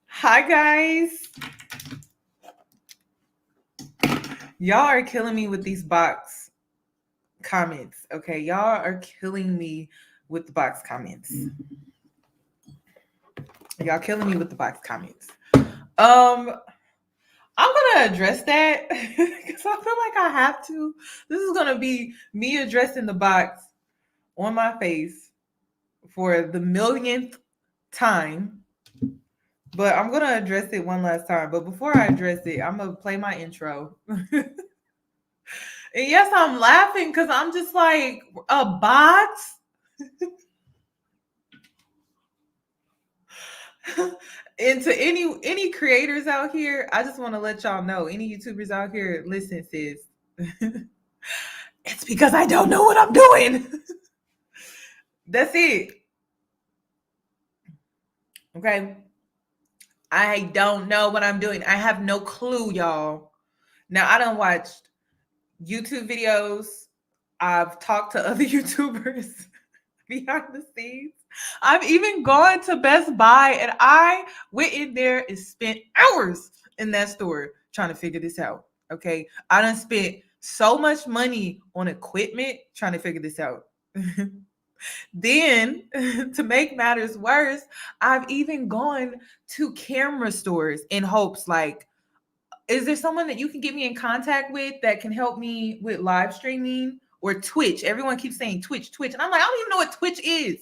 Hi, guys. Y'all are killing me with these box comments. Okay. Y'all are killing me with the box comments. Y'all killing me with the box comments. Um, I'm gonna address that because I feel like I have to. This is gonna be me addressing the box on my face for the millionth time. But I'm gonna address it one last time. But before I address it, I'm gonna play my intro. And yes, I'm laughing because I'm just like a box. And to any creators out here, I just want to let y'all know, any YouTubers out here, listen, sis. It's because I don't know what I'm doing. That's it. Okay. I don't know what I'm doing. I have no clue, y'all. Now I don't watch YouTube videos. I've talked to other YouTubers behind the scenes. I've even gone to Best Buy and I went in there and spent hours in that store trying to figure this out. Okay. I done spent so much money on equipment trying to figure this out. Then, to make matters worse, I've even gone to camera stores in hopes like, is there someone that you can get me in contact with that can help me with live streaming or Twitch? Everyone keeps saying Twitch, Twitch. And I'm like, I don't even know what Twitch is.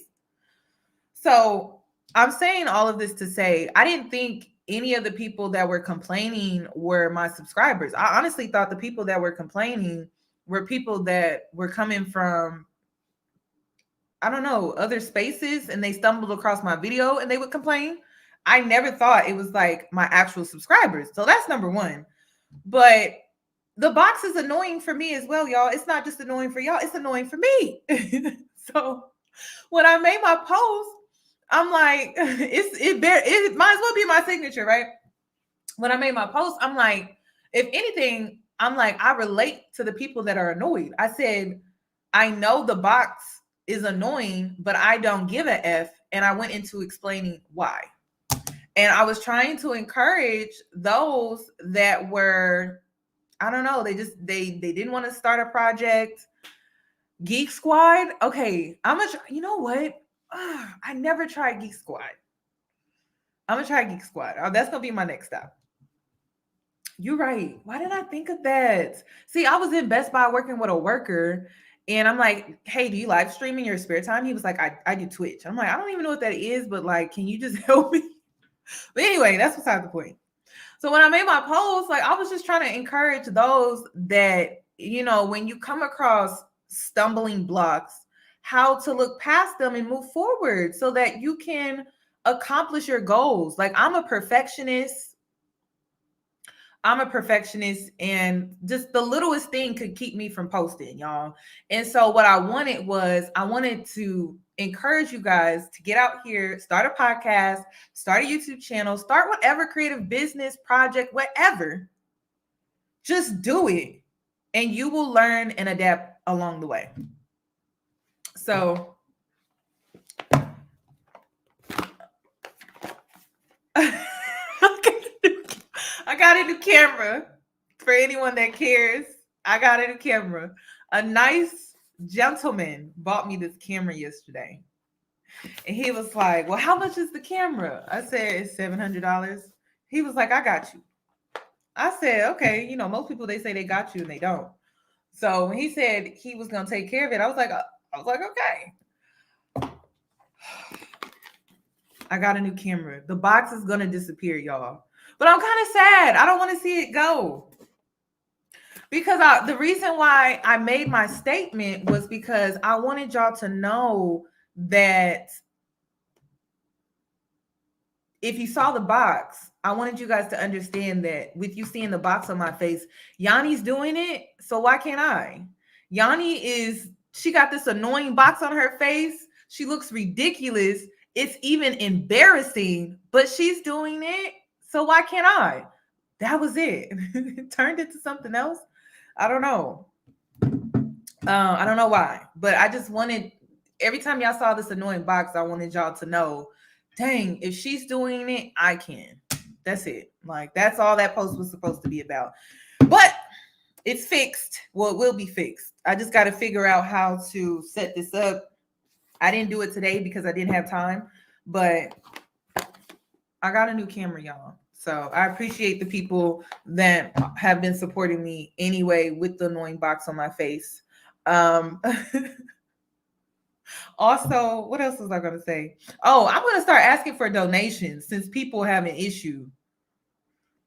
So I'm saying all of this to say, I didn't think any of the people that were complaining were my subscribers. I honestly thought the people that were complaining were people that were coming from, I don't know, other spaces and they stumbled across my video and they would complain. I never thought it was like my actual subscribers. So that's number one. But the box is annoying for me as well, y'all. It's not just annoying for y'all, it's annoying for me. So when I made my post, I'm like, it might as well be my signature, right? When I made my post, I'm like, if anything, I'm like, I relate to the people that are annoyed. I said, I know the box is annoying, but I don't give a F. And I went into explaining why. And I was trying to encourage those that were, I don't know, they didn't want to start a project. Geek Squad. Okay, you know what? I never tried Geek Squad. I'm gonna try Geek Squad. Oh, that's gonna be my next stop. You're right. Why did I think of that? See, I was in Best Buy working with a worker, and I'm like, hey, do you live stream in your spare time? He was like, I do Twitch. I'm like, I don't even know what that is, but like, can you just help me? But anyway, that's beside the point. So when I made my post, like I was just trying to encourage those that, when you come across stumbling blocks, how to look past them and move forward so that you can accomplish your goals. Like I'm a perfectionist. And just the littlest thing could keep me from posting, y'all. And so what I wanted to encourage you guys to get out here, start a podcast, start a YouTube channel, start whatever creative business project, whatever. Just do it and you will learn and adapt along the way. So I got a new camera for anyone that cares. I got a new camera. A nice gentleman bought me this camera yesterday. And he was like, well, how much is the camera? I said, it's $700. He was like, I got you. I said, okay, most people, they say they got you and they don't. So when he said he was going to take care of it, I was like, okay. I got a new camera. The box is going to disappear, y'all. But I'm kind of sad. I don't want to see it go. Because the reason why I made my statement was because I wanted y'all to know that if you saw the box, I wanted you guys to understand that with you seeing the box on my face, Yanni's doing it. So why can't I? She got this annoying box on her face. She looks ridiculous. It's even embarrassing, but she's doing it. So why can't I? That was it. It turned into something else. I don't know. I don't know why, but I just wanted, every time y'all saw this annoying box, I wanted y'all to know dang, if she's doing it, I can. That's it. Like, that's all that post was supposed to be about. But it's fixed. Well, it will be fixed. I just got to figure out how to set this up. I didn't do it today because I didn't have time, but I got a new camera, y'all. So I appreciate the people that have been supporting me anyway with the annoying box on my face. Um, Also, what else was I going to say? Oh, I'm going to start asking for donations since people have an issue,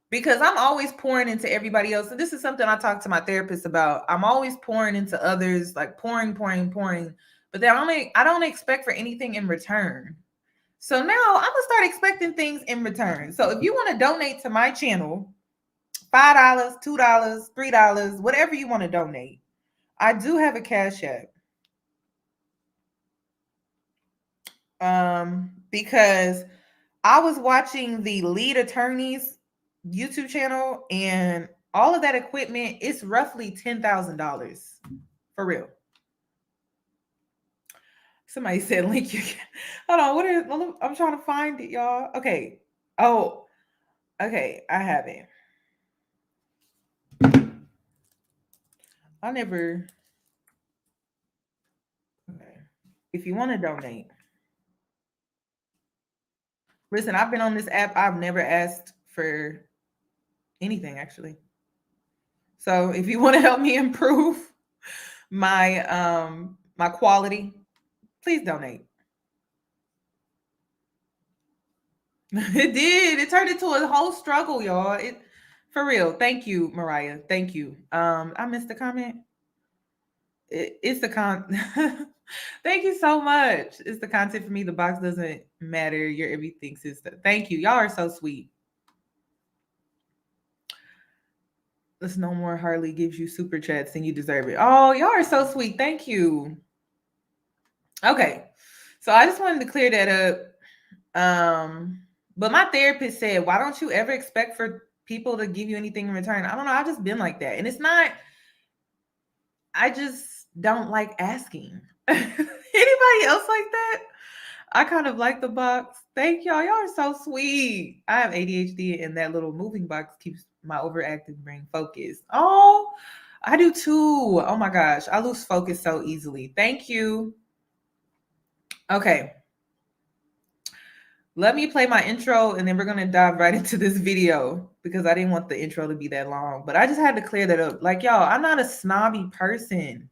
because I'm always pouring into everybody else. And this is something I talk to my therapist about. I'm always pouring into others, like pouring, pouring, pouring. But then I don't expect for anything in return. So now I'm gonna start expecting things in return. So if you want to donate to my channel, $5, $2, $3, whatever you want to donate, I do have a Cash App. Because I was watching the lead attorney's YouTube channel, and all of that equipment is roughly $10,000 for real. Somebody said link you. Hold on, I'm trying to find it, y'all. Okay. Oh, okay, I have it. I never. Okay. If you want to donate, listen. I've been on this app. I've never asked for anything actually. So if you want to help me improve my quality, please donate. It did. It turned into a whole struggle, y'all. It for real. Thank you, Mariah. Thank you. I missed the comment. It's the con. Thank you so much. It's the content for me. The box doesn't matter. You're everything, sister. Thank you. Y'all are so sweet. Let's no more Harley gives you super chats and you deserve it. Oh, y'all are so sweet. Thank you. Okay. So I just wanted to clear that up. But my therapist said, why don't you ever expect for people to give you anything in return? I don't know. I've just been like that. And it's not, I just don't like asking. Anybody else like that? I kind of like the box. Thank y'all. Y'all are so sweet. I have ADHD, and that little moving box keeps my overactive brain focused. Oh, I do too. Oh my gosh. I lose focus so easily. Thank you. Okay. Let me play my intro, and then we're going to dive right into this video because I didn't want the intro to be that long. But I just had to clear that up. Like, y'all, I'm not a snobby person.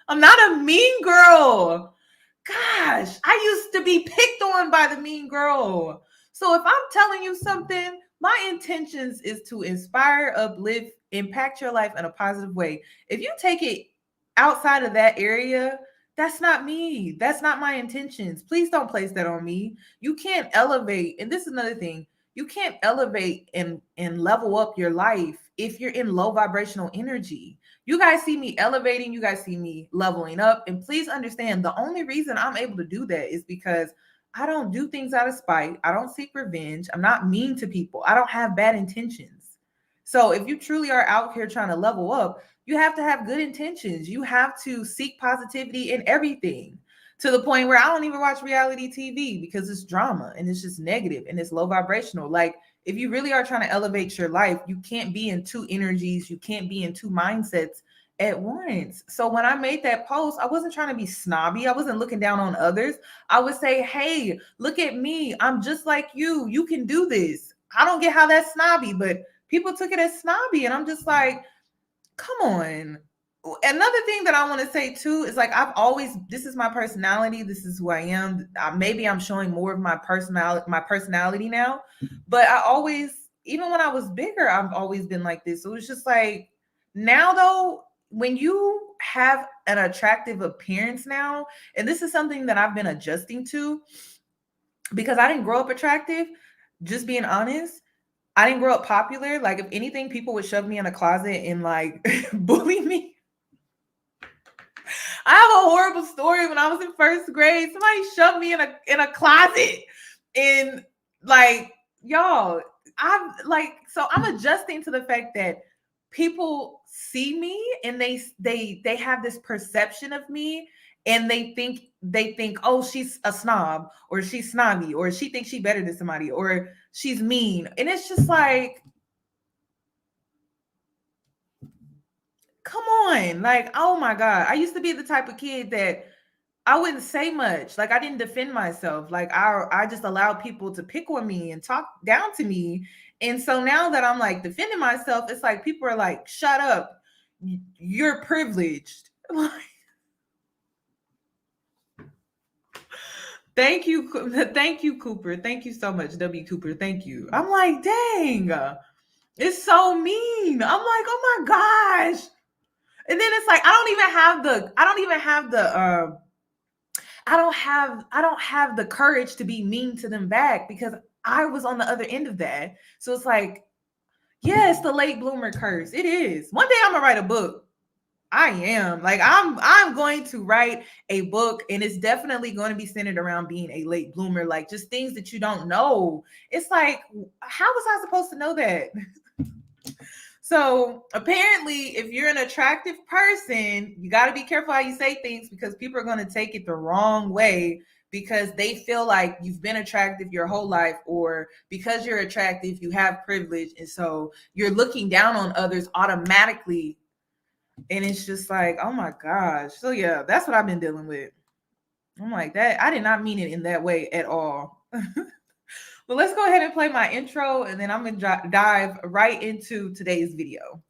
I'm not a mean girl. Gosh, I used to be picked on by the mean girl. So if I'm telling you something, my intentions is to inspire, uplift, impact your life in a positive way. If you take it outside of that area, that's not me. That's not my intentions. Please don't place that on me. You can't elevate. And this is another thing. You can't elevate and level up your life if you're in low vibrational energy. You guys see me elevating, you guys see me leveling up. And please understand, the only reason I'm able to do that is because I don't do things out of spite. I don't seek revenge. I'm not mean to people. I don't have bad intentions. So if you truly are out here trying to level up, you have to have good intentions. You have to seek positivity in everything, to the point where I don't even watch reality TV because it's drama and it's just negative and it's low vibrational. Like, if you really are trying to elevate your life, you can't be in two energies. You can't be in two mindsets at once. So when I made that post, I wasn't trying to be snobby. I wasn't looking down on others. I would say, hey, look at me. I'm just like you. You can do this. I don't get how that's snobby, but people took it as snobby. And I'm just like, come on. Another thing that I want to say too is, like, I've always, this is my personality. This is who I am. Maybe I'm showing more of my personality now, but I always, even when I was bigger, I've always been like this. So it's just like, now though, when you have an attractive appearance now, and this is something that I've been adjusting to because I didn't grow up attractive, just being honest. I didn't grow up popular. Like, if anything, people would shove me in a closet and like bully me. I have a horrible story. When I was in first grade, somebody shoved me in a closet, and like, y'all, I'm adjusting to the fact that people see me and they have this perception of me, and they think, oh, she's a snob, or she's snobby, or she thinks she better than somebody, or she's mean. And it's just like, come on. Like, oh my God. I used to be the type of kid that I wouldn't say much. Like, I didn't defend myself. Like, I just allowed people to pick on me and talk down to me. And so now that I'm like defending myself, it's like people are like, shut up. You're privileged. Like, thank you. Thank you, Cooper. Thank you so much, W. Cooper. Thank you. I'm like, dang, it's so mean. I'm like, oh my gosh. And then it's like, I don't have the courage to be mean to them back because I was on the other end of that. So it's like, yeah, it's the late bloomer curse. It is. One day I'm gonna write a book. I am. Like, I'm going to write a book, and it's definitely going to be centered around being a late bloomer, like just things that you don't know. It's like, how was I supposed to know that? So apparently, if you're an attractive person, you got to be careful how you say things, because people are going to take it the wrong way because they feel like you've been attractive your whole life, or because you're attractive, you have privilege. And so you're looking down on others automatically. And it's just like, oh my gosh. So yeah, that's what I've been dealing with. I'm like, that I did not mean it in that way at all. But let's go ahead and play my intro, and then I'm going to dive right into today's video.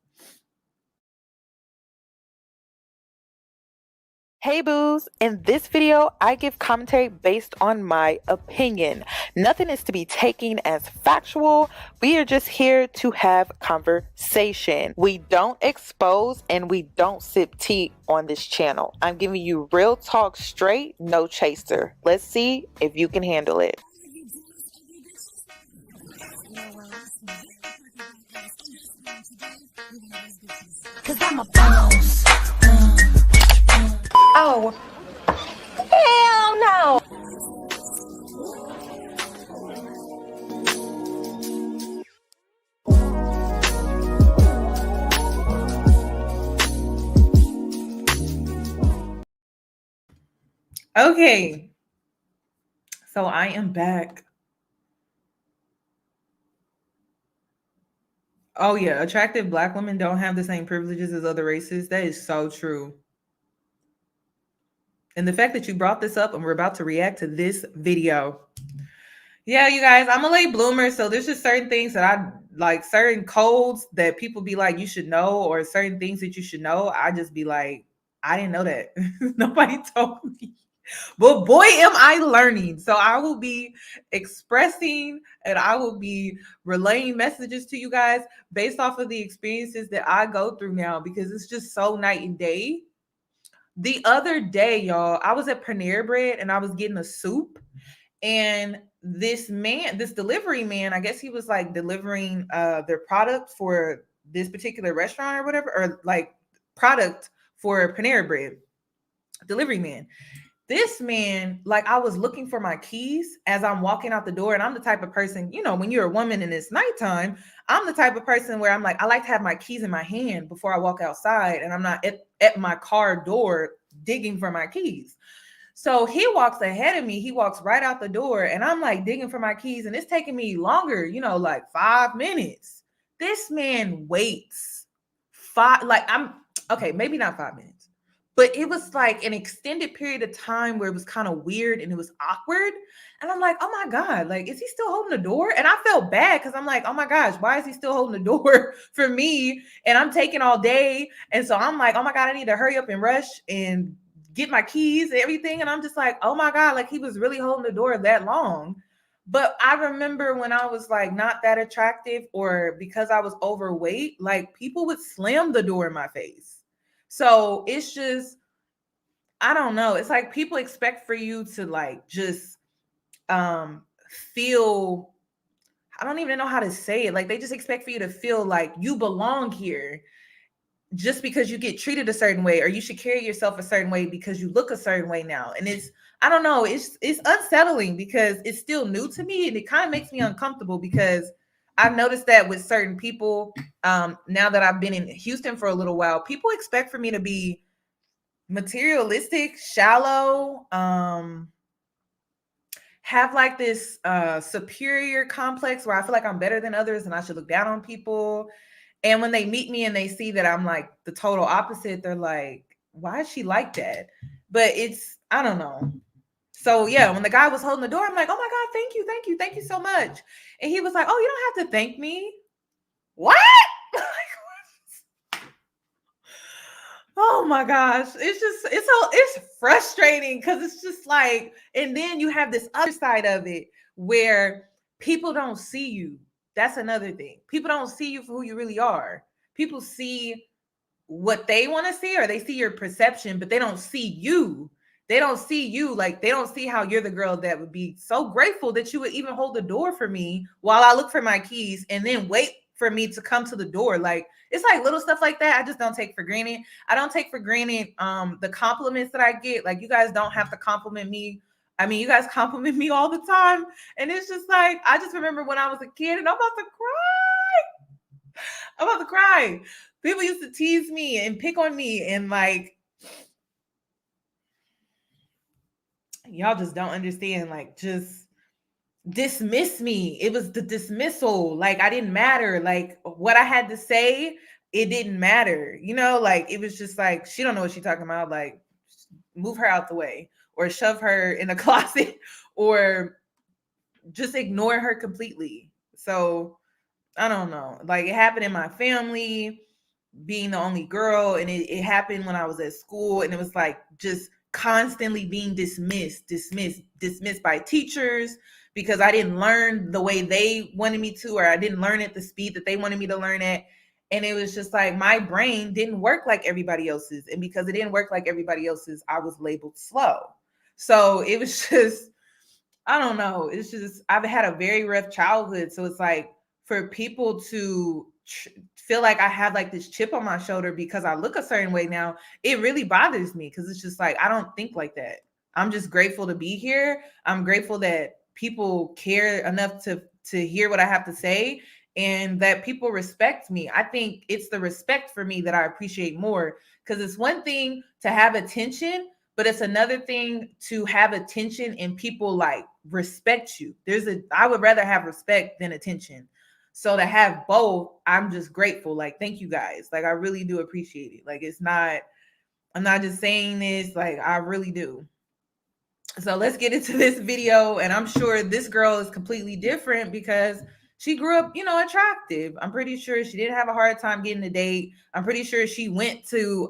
Hey boos, in this video, I give commentary based on my opinion. Nothing is to be taken as factual. We are just here to have conversation. We don't expose and we don't sip tea on this channel. I'm giving you real talk straight, no chaser. Let's see if you can handle it. Cause I'm a boss. Oh, hell no. Okay. So I am back. Oh yeah, attractive Black women don't have the same privileges as other races. That is so true. And the fact that you brought this up and we're about to react to this video. Yeah, you guys, I'm a late bloomer, so there's just certain things that I like, certain codes that people be like, you should know, or certain things that you should know. I just be like, I didn't know that. Nobody told me. But boy, am I learning. So I will be expressing and I will be relaying messages to you guys based off of the experiences that I go through now, because it's just so night and day. The other day, y'all, I was at Panera Bread and I was getting a soup, and this delivery man, I guess he was like delivering their product for this particular restaurant or whatever, or like product for Panera Bread. Delivery man. This man, like, I was looking for my keys as I'm walking out the door. And I'm the type of person, when you're a woman and it's nighttime, I'm the type of person where I'm like, I like to have my keys in my hand before I walk outside, and I'm not at my car door digging for my keys. So he walks ahead of me. He walks right out the door, and I'm like digging for my keys, and it's taking me longer, like 5 minutes. This man waits I'm okay, maybe not 5 minutes, but it was like an extended period of time where it was kind of weird and it was awkward. And I'm like, oh my God, like, is he still holding the door? And I felt bad because I'm like, oh my gosh, why is he still holding the door for me? And I'm taking all day. And so I'm like, oh my God, I need to hurry up and rush and get my keys and everything. And I'm just like, oh my God, like, he was really holding the door that long. But I remember when I was like not that attractive, or because I was overweight, like, people would slam the door in my face. So it's just, I don't know. It's like people expect for you to like just feel, I don't even know how to say it. Like, they just expect for you to feel like you belong here just because you get treated a certain way, or you should carry yourself a certain way because you look a certain way now. And it's, I don't know, it's unsettling because it's still new to me, and it kind of makes me uncomfortable because I've noticed that with certain people, now that I've been in Houston for a little while, people expect for me to be materialistic, shallow, have like this superior complex where I feel like I'm better than others and I should look down on people. And when they meet me and they see that I'm like the total opposite, they're like, why is she like that? But it's, I don't know. So yeah, when the guy was holding the door, I'm like, oh my God, thank you, thank you, thank you so much. And he was like, oh, you don't have to thank me. What? Oh my gosh. It's frustrating because it's just like, and then you have this other side of it where people don't see you. That's another thing. People don't see you for who you really are. People see what they want to see, or they see your perception, but they don't see you. They don't see you. Like, they don't see how you're the girl that would be so grateful that you would even hold the door for me while I look for my keys and then wait for me to come to the door. Like, it's like little stuff like that I just don't take for granted. I don't take for granted the compliments that I get. Like, you guys don't have to compliment me. I mean, you guys compliment me all the time. And it's just like, I just remember when I was a kid and I'm about to cry. I'm about to cry. People used to tease me and pick on me, and like, y'all just don't understand. Like, just dismiss me. It was the dismissal. Like, I didn't matter. Like, what I had to say, it didn't matter. You know, like, it was just like, she don't know what she's talking about. Like, move her out the way, or shove her in a closet, or just ignore her completely. So I don't know. Like, it happened in my family, being the only girl, and it happened when I was at school, and it was like just constantly being dismissed by teachers because I didn't learn the way they wanted me to, or I didn't learn at the speed that they wanted me to learn at. And it was just like my brain didn't work like everybody else's. And because it didn't work like everybody else's, I was labeled slow. So it was just, I don't know. It's just, I've had a very rough childhood. So it's like, for people to feel like I have like this chip on my shoulder because I look a certain way now, it really bothers me because it's just like, I don't think like that. I'm just grateful to be here. I'm grateful that people care enough to hear what I have to say, and that people respect me. I think it's the respect for me that I appreciate more, because it's one thing to have attention, but it's another thing to have attention and people like respect you. I would rather have respect than attention. So to have both, I'm just grateful. Like, thank you guys. Like, I really do appreciate it. Like, I'm not just saying this, like, I really do. So let's get into this video. And I'm sure this girl is completely different because she grew up, attractive. I'm pretty sure she didn't have a hard time getting a date. I'm pretty sure she went to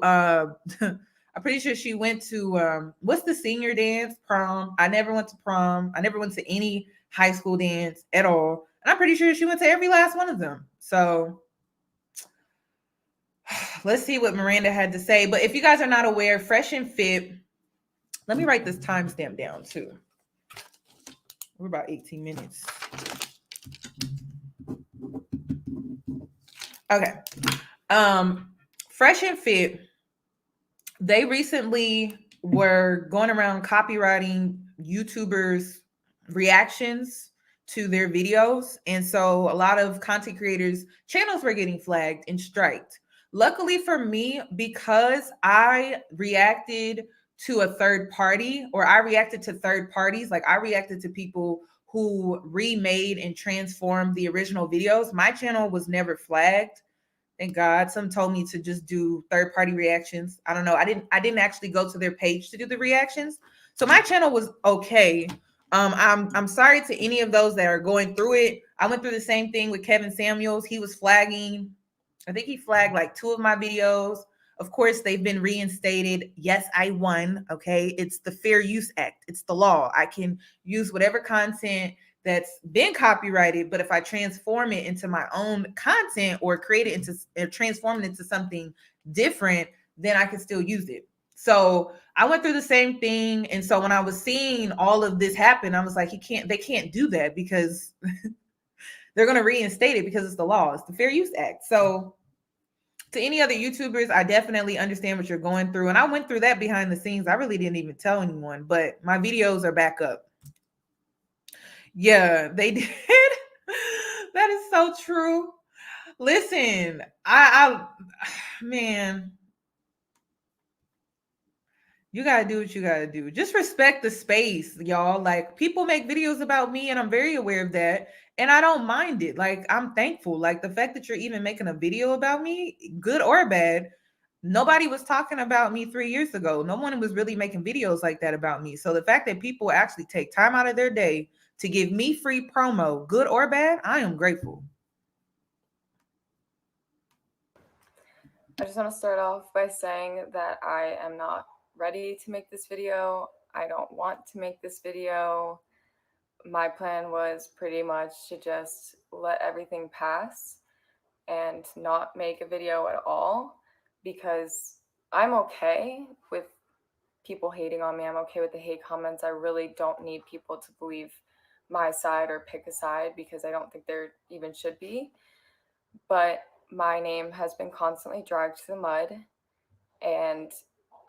what's the senior dance? Prom. I never went to prom. I never went to any high school dance at all. And I'm pretty sure she went to every last one of them. So let's see what Miranda had to say. But if you guys are not aware, Fresh and Fit, let me write this timestamp down too. We're about 18 minutes. Okay. Fresh and Fit, they recently were going around copywriting YouTubers' reactions to their videos. And so a lot of content creators' channels were getting flagged and striked. Luckily for me, because I reacted to a third party, or I reacted to third parties, like I reacted to people who remade and transformed the original videos, my channel was never flagged. Thank God. Some told me to just do third party reactions. I don't know. I didn't actually go to their page to do the reactions. So my channel was okay. I'm sorry to any of those that are going through it. I went through the same thing with Kevin Samuels. He was flagging. I think he flagged like 2 of my videos. Of course, they've been reinstated. Yes, I won. Okay. It's the Fair Use Act. It's the law. I can use whatever content that's been copyrighted, but if I transform it into my own content, or create it into, or transform it into something different, then I can still use it. So I went through the same thing. And so when I was seeing all of this happen, I was like, they can't do that because they're going to reinstate it because it's the law. It's the Fair Use Act. So to any other YouTubers, I definitely understand what you're going through. And I went through that behind the scenes. I really didn't even tell anyone, but my videos are back up. Yeah, they did. That is so true. Listen, I man, You gotta do what you gotta do. Just respect the space, y'all. Like, people make videos about me, and I'm very aware of that. And I don't mind it. Like, I'm thankful. Like, the fact that you're even making a video about me, good or bad, nobody was talking about me 3 years ago. No one was really making videos like that about me. So the fact that people actually take time out of their day to give me free promo, good or bad, I am grateful. I just want to start off by saying that I am not ready to make this video. I don't want to make this video. My plan was pretty much to just let everything pass and not make a video at all, because I'm okay with people hating on me. I'm okay with the hate comments. I really don't need people to believe my side or pick a side, because I don't think there even should be. But my name has been constantly dragged to the mud, and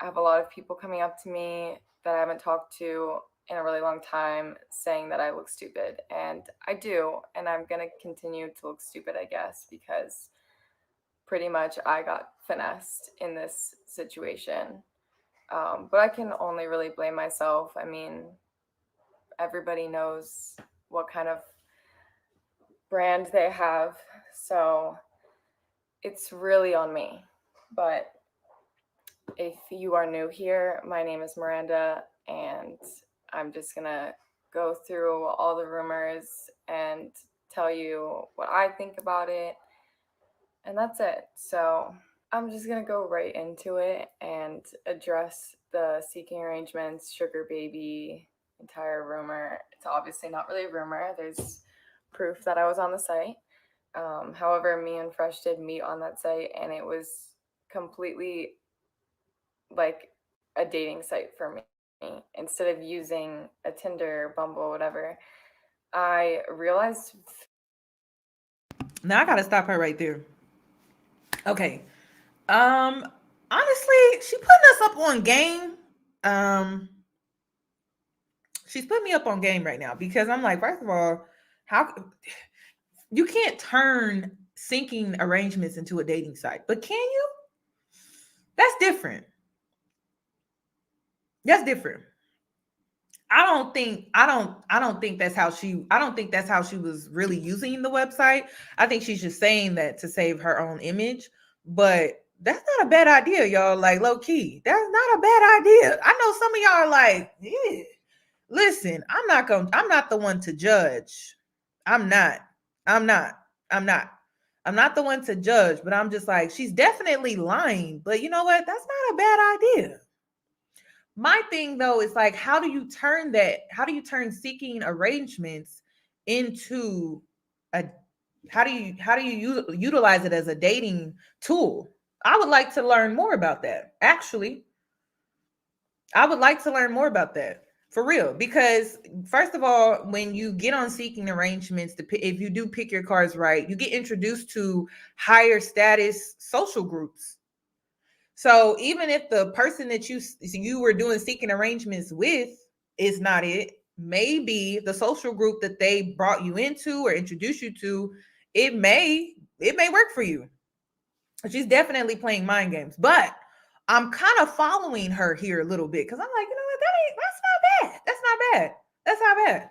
I have a lot of people coming up to me that I haven't talked to in a really long time saying that I look stupid. And I do, and I'm going to continue to look stupid, I guess, because pretty much I got finessed in this situation. But I can only really blame myself. I mean, everybody knows what kind of brand they have, so it's really on me. But if you are new here, my name is Miranda, and I'm just gonna go through all the rumors and tell you what I think about it, and that's it. So I'm just gonna go right into it and address the seeking arrangements, sugar baby, entire rumor. It's obviously not really a rumor. There's proof that I was on the site. However, me and Fresh did meet on that site, and it was completely like a dating site for me. Instead of using a Tinder, Bumble, whatever, I realized. Now I gotta stop her right there. Okay. Um, Honestly, she putting us up on game. Um, she's putting me up on game right now because I'm like, first of all, how you can't turn syncing arrangements into a dating site, but can you? That's different. That's different. I don't think that's how she was really using the website. I think she's just saying that to save her own image. But that's not a bad idea, y'all. Like, low key. That's not a bad idea. I know some of y'all are like, yeah. Listen, I'm not the one to judge. I'm not. I'm not. I'm not. I'm not the one to judge, but I'm just like, she's definitely lying. But you know what? That's not a bad idea. My thing though is like, how do you turn that? How do you turn seeking arrangements into a? How do you utilize it as a dating tool? I would like to learn more about that. Actually, I would like to learn more about that for real. Because first of all, when you get on seeking arrangements, if you do pick your cards right, you get introduced to higher status social groups. So even if the person that you were doing seeking arrangements with is not it, maybe the social group that they brought you into or introduced you to, it may work for you. She's definitely playing mind games, but I'm kind of following her here a little bit because I'm like, you know what, that's not bad. That's not bad. That's not bad.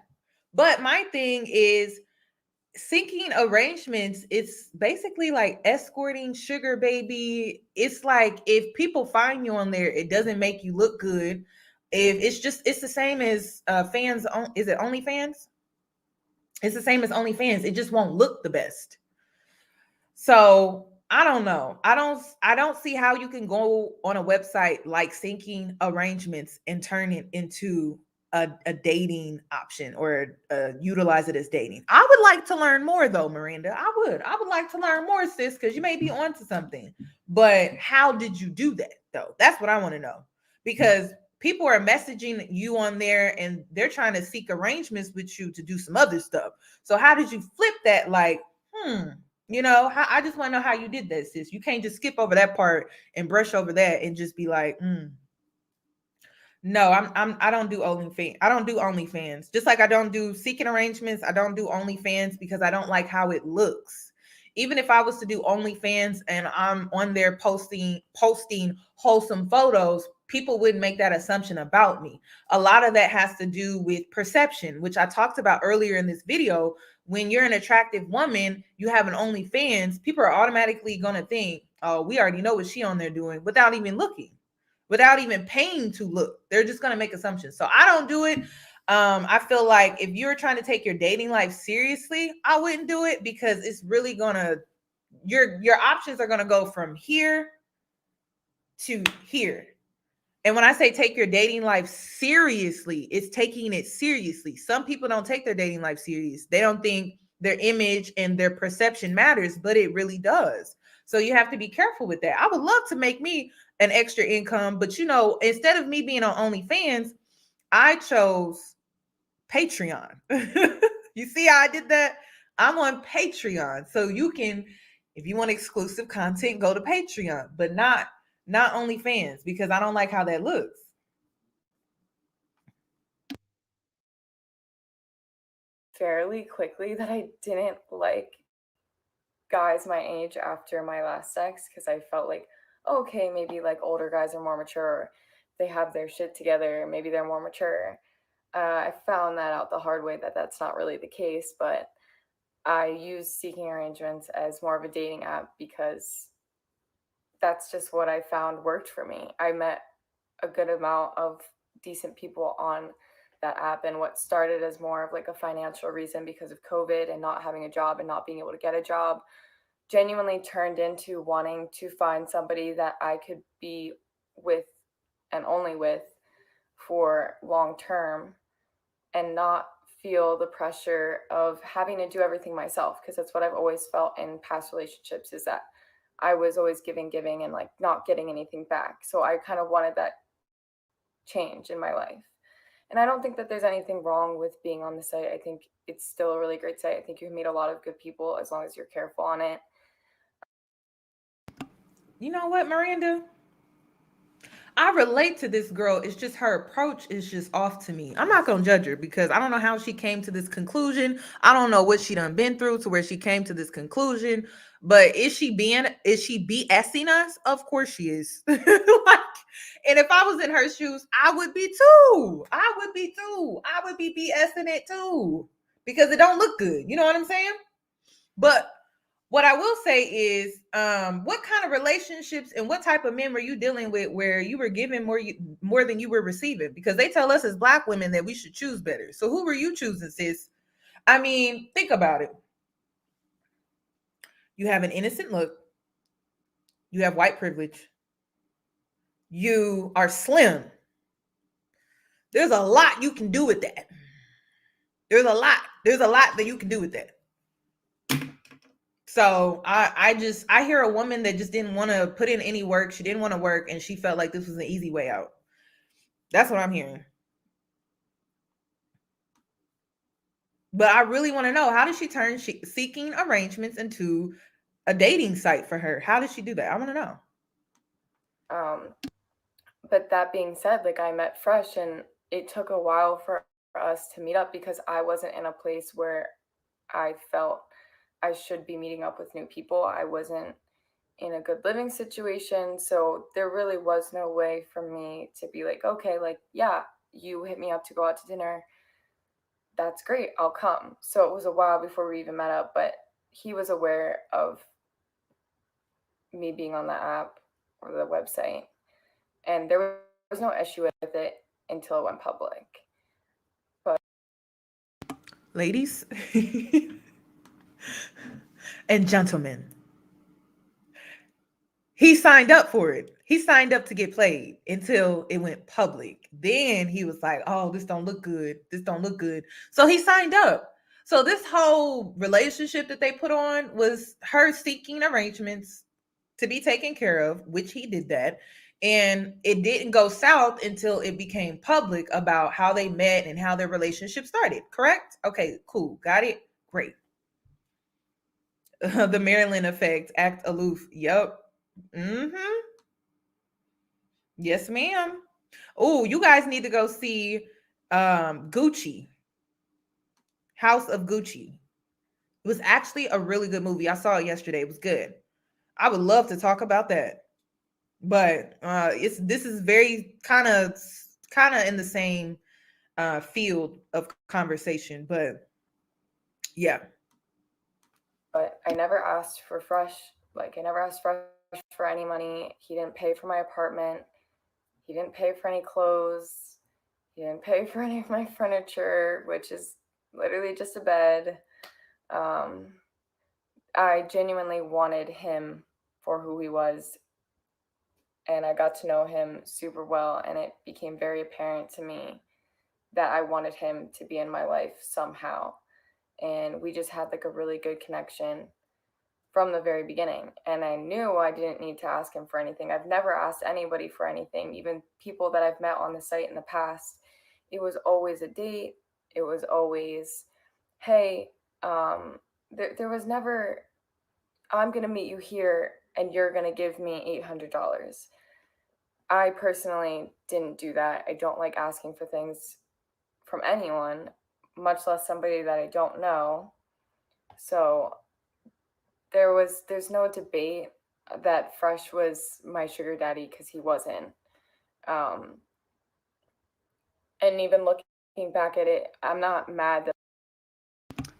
But my thing is, syncing arrangements, it's basically like escorting, sugar baby. It's like if people find you on there, it doesn't make you look good. If it's the same as fans on, is it OnlyFans? It's the same as OnlyFans. It just won't look the best. So I don't know. I don't see how you can go on a website like syncing arrangements and turn it into a dating option or utilize it as dating. I would like to learn more though, Miranda. I would like to learn more, sis, because you may be onto something. But how did you do that though? That's what I want to know. Because people are messaging you on there and they're trying to seek arrangements with you to do some other stuff. So how did you flip that? Like, I just want to know how you did that, sis. You can't just skip over that part and brush over that and just be like, no, I don't do OnlyFans. I don't do OnlyFans. Just like I don't do seeking arrangements, I don't do OnlyFans because I don't like how it looks. Even if I was to do OnlyFans and I'm on there posting wholesome photos, people wouldn't make that assumption about me. A lot of that has to do with perception, which I talked about earlier in this video. When you're an attractive woman, you have an OnlyFans, people are automatically going to think, oh, we already know what she on there doing, without even looking, without even paying to look. They're just going to make assumptions. So I don't do it. I feel like if you're trying to take your dating life seriously, I wouldn't do it, because it's really gonna, your options are gonna go from here to here. And when I say take your dating life seriously, it's taking it seriously. Some people don't take their dating life serious. They don't think their image and their perception matters, but it really does. So you have to be careful with that. I would love to make me an extra income, but instead of me being on OnlyFans, I chose Patreon. You see how I did that? I'm on Patreon. So you can, if you want exclusive content, go to Patreon, but not OnlyFans, because I don't like how that looks. Fairly quickly that I didn't like guys my age after my last sex, because I felt like, okay, maybe like older guys are more mature, they have their shit together, maybe they're more mature. I found that out the hard way, that that's not really the case, but I use Seeking Arrangements as more of a dating app because that's just what I found worked for me. I met a good amount of decent people on that app, and what started as more of like a financial reason because of COVID and not having a job and not being able to get a job genuinely turned into wanting to find somebody that I could be with and only with for long term, and not feel the pressure of having to do everything myself, because that's what I've always felt in past relationships, is that I was always giving and like not getting anything back. So I kind of wanted that change in my life. And I don't think that there's anything wrong with being on the site. I think it's still a really great site. I think you can meet a lot of good people as long as you're careful on it. You know what, Miranda? I relate to this girl. It's just her approach is just off to me. I'm not gonna judge her, because I don't know how she came to this conclusion. I don't know what she done been through to where she came to this conclusion. But is she BSing us? Of course she is. Like, and if I was in her shoes, I would be too. I would be too. I would be BSing it too. Because it don't look good. You know what I'm saying? But what I will say is, what kind of relationships and what type of men were you dealing with where you were giving more than you were receiving? Because they tell us as Black women that we should choose better. So who were you choosing, sis? I mean, think about it. You have an innocent look. You have white privilege. You are slim. There's a lot you can do with that. There's a lot. There's a lot that you can do with that. So I hear a woman that just didn't want to put in any work. She didn't want to work, and she felt like this was an easy way out. That's what I'm hearing. But I really want to know, how did she turn Seeking Arrangements into a dating site for her? How did she do that? I want to know. But that being said, like, I met Fresh, and it took a while for us to meet up because I wasn't in a place where I felt I should be meeting up with new people. I wasn't in a good living situation. So there really was no way for me to be like, okay, like, yeah, you hit me up to go out to dinner. That's great. I'll come. So it was a while before we even met up, but he was aware of me being on the app or the website. And there was no issue with it until it went public. But Ladies and gentlemen, he signed up for it. He signed up to get played until it went public. Then he was like, oh, this don't look good. This don't look good. So he signed up. So this whole relationship that they put on was her seeking arrangements to be taken care of, which he did that. And it didn't go south until it became public about how they met and how their relationship started. Correct? Okay, cool. Got it? Great. The Maryland effect, act aloof. Yep. Mm-hmm. Yes, ma'am. Oh, you guys need to go see Gucci, House of Gucci. It was actually a really good movie. I saw it yesterday. It was good. I would love to talk about that. But this is very kind of in the same field of conversation. But yeah. But I never asked for Fresh. Like, I never asked Fresh for any money. He didn't pay for my apartment. He didn't pay for any clothes. He didn't pay for any of my furniture, which is literally just a bed. Um, I genuinely wanted him for who he was, and I got to know him super well, and it became very apparent to me that I wanted him to be in my life somehow. And we just had like a really good connection from the very beginning. And I knew I didn't need to ask him for anything. I've never asked anybody for anything, even people that I've met on the site in the past. It was always a date. It was always, hey, there was never, I'm going to meet you here and you're going to give me $800. I personally didn't do that. I don't like asking for things from anyone, much less somebody that I don't know. So there's no debate that Fresh was my sugar daddy, because he wasn't. Um, and even looking back at it, I'm not mad that.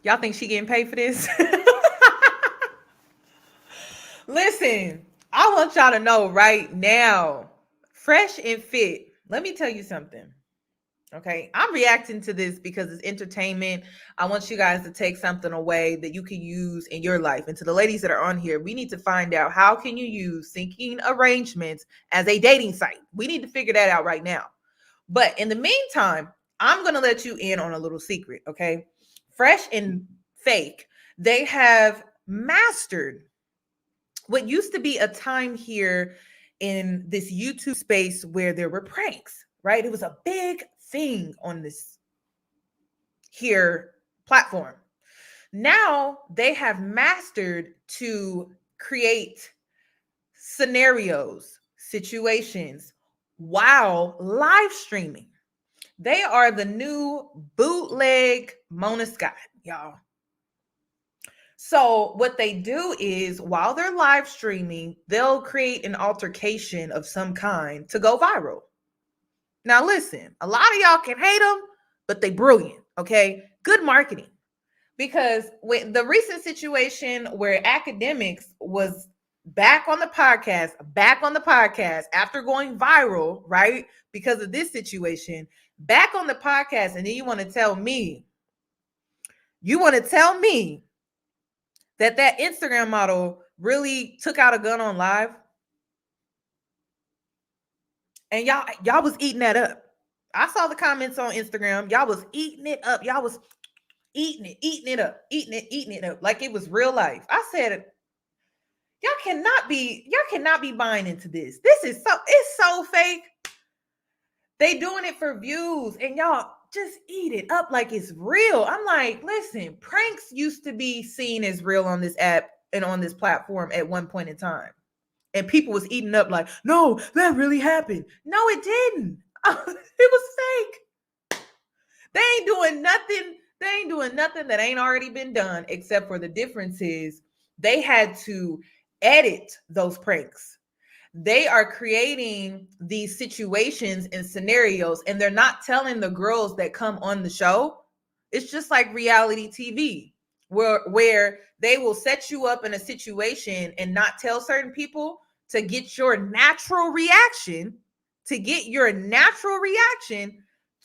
Y'all think she getting paid for this? Listen, I want y'all to know right now, Fresh and Fit. Let me tell you something. Okay, I'm reacting to this because it's entertainment. I want you guys to take something away that you can use in your life. And to the ladies that are on here, we need to find out, how can you use Syncing Arrangements as a dating site? We need to figure that out right now. But in the meantime, I'm going to let you in on a little secret, okay? Fresh and Fake, they have mastered what used to be a time here in this YouTube space where there were pranks, right? It was a big thing on this here platform. Now they have mastered to create scenarios, situations while live streaming. They are the new bootleg Mona Scott, y'all. So what they do is, while they're live streaming, they'll create an altercation of some kind to go viral. Now listen, a lot of y'all can hate them, but they brilliant, okay? Good marketing. Because with the recent situation where Academics was back on the podcast after going viral, right? Because of this situation, back on the podcast, and then you want to tell me that Instagram model really took out a gun on live? And y'all was eating that up. I saw the comments on Instagram. Y'all was eating it up. Y'all was eating it up, eating it up like it was real life. I said, y'all cannot be buying into this. It's so fake. They doing it for views, and y'all just eat it up like it's real. I'm like, listen, pranks used to be seen as real on this app and on this platform at one point in time. And people was eating up like, no, that really happened. No, it didn't. It was fake. They ain't doing nothing. They ain't doing nothing that ain't already been done, except for the difference is they had to edit those pranks. They are creating these situations and scenarios, and they're not telling the girls that come on the show. It's just like reality TV, where they will set you up in a situation and not tell certain people to get your natural reaction,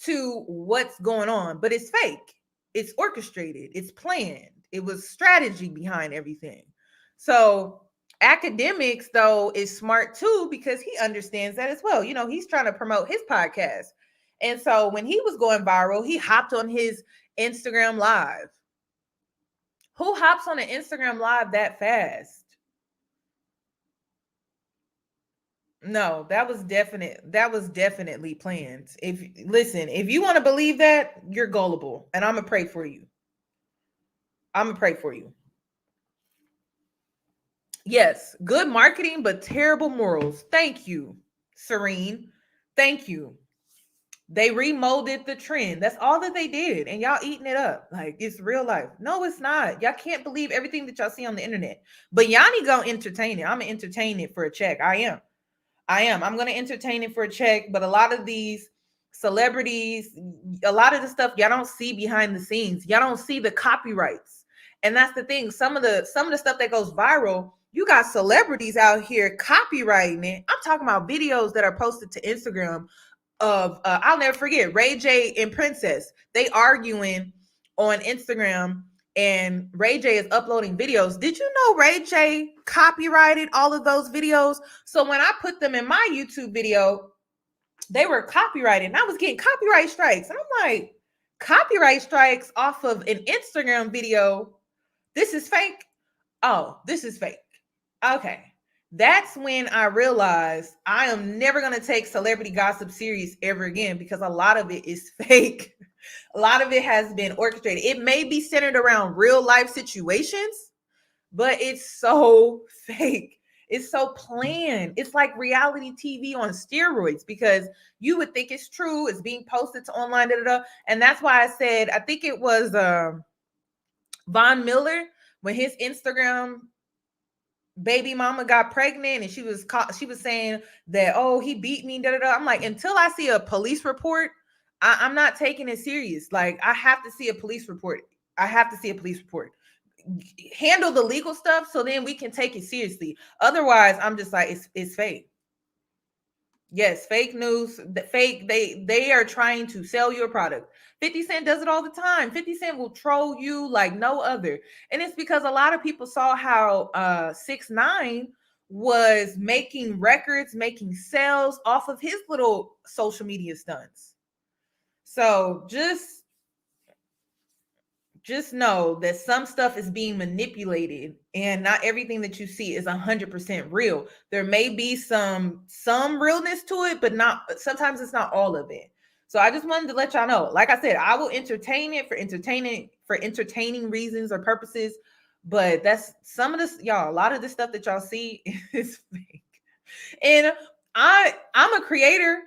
to what's going on. But it's fake. It's orchestrated. It's planned. It was strategy behind everything. So Academics, though, is smart too, because he understands that as well. You know, he's trying to promote his podcast. And so when he was going viral, he hopped on his Instagram live. Who hops on an Instagram live that fast? No, that was definitely planned. If you want to believe that, you're gullible, and I'm gonna pray for you. Yes, good marketing, but terrible morals. Thank you, Serene. Thank you. They remolded the trend. That's all that they did. And y'all eating it up. Like it's real life. No, it's not. Y'all can't believe everything that y'all see on the internet. But Yanni gonna entertain it. I'm gonna entertain it for a check. I am. I am. I'm going to entertain it for a check, but a lot of these celebrities, a lot of the stuff y'all don't see behind the scenes. Y'all don't see the copyrights. And that's the thing. Some of the stuff that goes viral, you got celebrities out here copyrighting it. I'm talking about videos that are posted to Instagram of I'll never forget Ray J and Princess. They arguing on Instagram and Ray J is uploading videos. Did you know Ray J copyrighted all of those videos? So when I put them in my YouTube video, they were copyrighted and I was getting copyright strikes. And I'm like, copyright strikes off of an Instagram video. This is fake. Oh, this is fake. Okay. That's when I realized I am never going to take celebrity gossip serious ever again because a lot of it is fake. A lot of it has been orchestrated. It may be centered around real life situations, but it's so fake. It's so planned. It's like reality TV on steroids because you would think it's true. It's being posted to online, and that's why I said I think it was Von Miller when his Instagram baby mama got pregnant and she was saying that, oh, he beat me, I'm like, until I see a police report, I'm not taking it serious. Like, I have to see a police report. Handle the legal stuff so then we can take it seriously. Otherwise, I'm just like, it's fake. Yes, fake news, fake. They are trying to sell your product. 50 Cent does it all the time. 50 Cent will troll you like no other. And it's because a lot of people saw how 6ix9ine was making records, making sales off of his little social media stunts. So just know that some stuff is being manipulated and not everything that you see is 100% real. There may be some realness to it, but sometimes it's not all of it. So I just wanted to let y'all know, like I said, I will entertain it for entertaining reasons or purposes, but that's some of this, y'all, a lot of the stuff that y'all see is fake. And I'm a creator.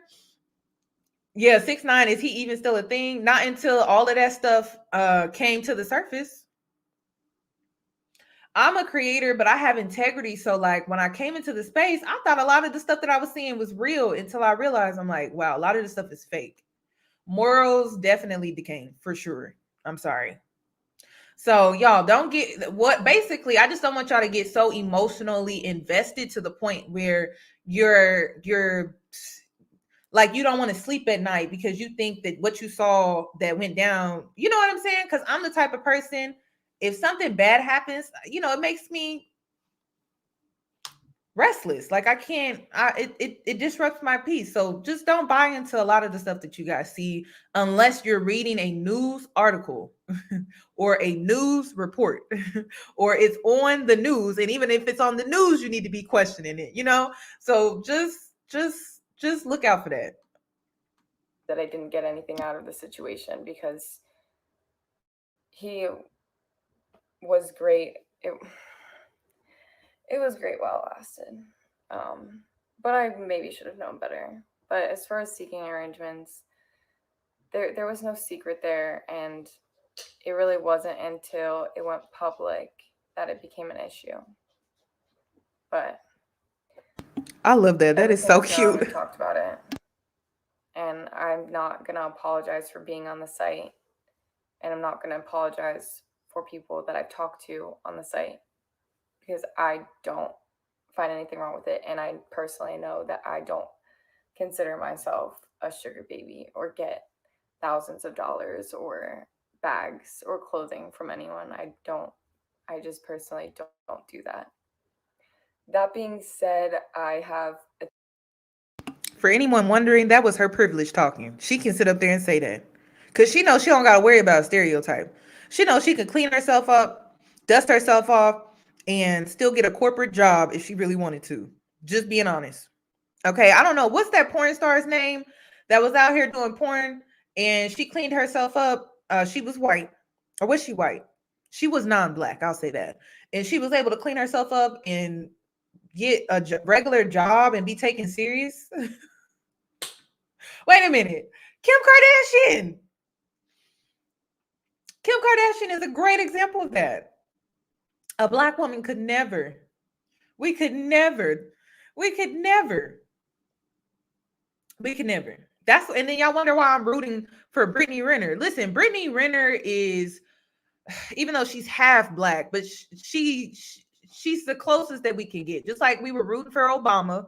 Yeah, 6ix9ine, is he even still a thing? Not until all of that stuff came to the surface. I'm a creator, but I have integrity. So like when I came into the space, I thought a lot of the stuff that I was seeing was real until I realized I'm like, wow, a lot of the stuff is fake. Morals definitely decaying for sure. I'm sorry. So y'all don't get basically, I just don't want y'all to get so emotionally invested to the point where you're like you don't want to sleep at night because you think that what you saw that went down, you know what I'm saying? Because I'm the type of person, if something bad happens, it makes me restless. Like I can't, it disrupts my peace. So just don't buy into a lot of the stuff that you guys see unless you're reading a news article or a news report or it's on the news. And even if it's on the news, you need to be questioning it, So just look out for that. That I didn't get anything out of the situation because he was great. It was great while it lasted. But I maybe should have known better. But as far as seeking arrangements, there was no secret there, and it really wasn't until it went public that it became an issue. But I love that. That is so cute. We talked about it. And I'm not going to apologize for being on the site. And I'm not going to apologize for people that I've talked to on the site because I don't find anything wrong with it. And I personally know that I don't consider myself a sugar baby or get thousands of dollars or bags or clothing from anyone. I just personally don't do that. That being said, I have for anyone wondering, that was her privilege talking. She can sit up there and say that because she knows she don't got to worry about a stereotype. She knows she can clean herself up, dust herself off, and still get a corporate job if she really wanted to. Just being honest. Okay, I don't know. What's that porn star's name that was out here doing porn and she cleaned herself up? She was white. Or was she white? She was non-black, I'll say that. And she was able to clean herself up and get a regular job and be taken serious. Wait a minute. Kim Kardashian. Kim Kardashian is a great example of that. A black woman could never. We could never We can never. That's and then y'all wonder why I'm rooting for Brittany Renner. Listen, Brittany Renner is, even though she's half black, but she's the closest that we can get. Just like we were rooting for Obama,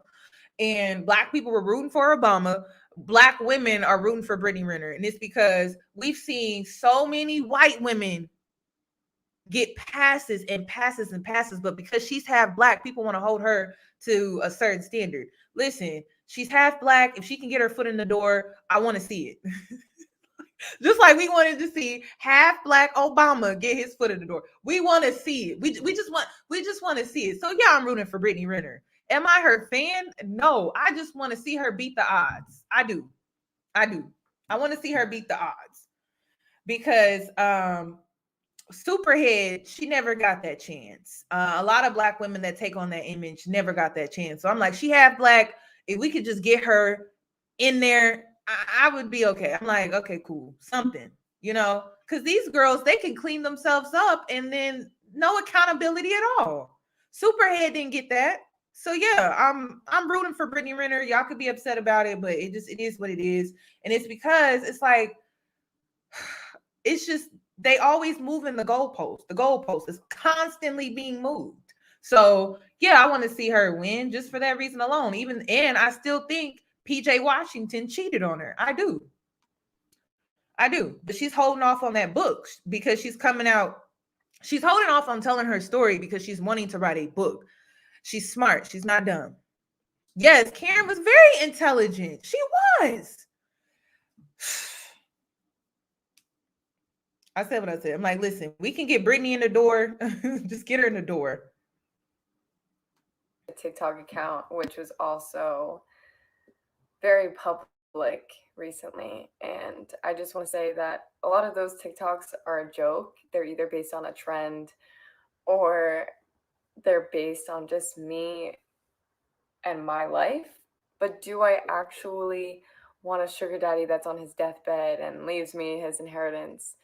and black people were rooting for Obama, black women are rooting for Brittany Renner, and it's because we've seen so many white women get passes and passes and passes, but because she's half black, people want to hold her to a certain standard. Listen, she's half black. If she can get her foot in the door, I want to see it. Just like we wanted to see half black Obama get his foot in the door. We want to see it. We just want to see it. So yeah, I'm rooting for Brittany Renner. Am I her fan? No, I just want to see her beat the odds. I do. I want to see her beat the odds because Superhead, she never got that chance. A lot of black women that take on that image never got that chance. So I'm like, she half black. If we could just get her in there, I would be okay. I'm like, okay, cool, something, because these girls, they can clean themselves up and then no accountability at all. Superhead didn't get that. So yeah, I'm rooting for Brittany Renner. Y'all could be upset about it, but it is what it is. And it's because it's like, it's just, they always move in the goalpost. The goalpost is constantly being moved. So yeah, I want to see her win just for that reason alone. And I still think PJ Washington cheated on her. I do. But she's holding off on that book because she's coming out. She's holding off on telling her story because she's wanting to write a book. She's smart. She's not dumb. Yes, Karen was very intelligent. She was. I said what I said. I'm like, listen, we can get Brittany in the door. Just get her in the door. A TikTok account, which was also very public recently. And I just want to say that a lot of those TikToks are a joke. They're either based on a trend or they're based on just me and my life. But do I actually want a sugar daddy that's on his deathbed and leaves me his inheritance?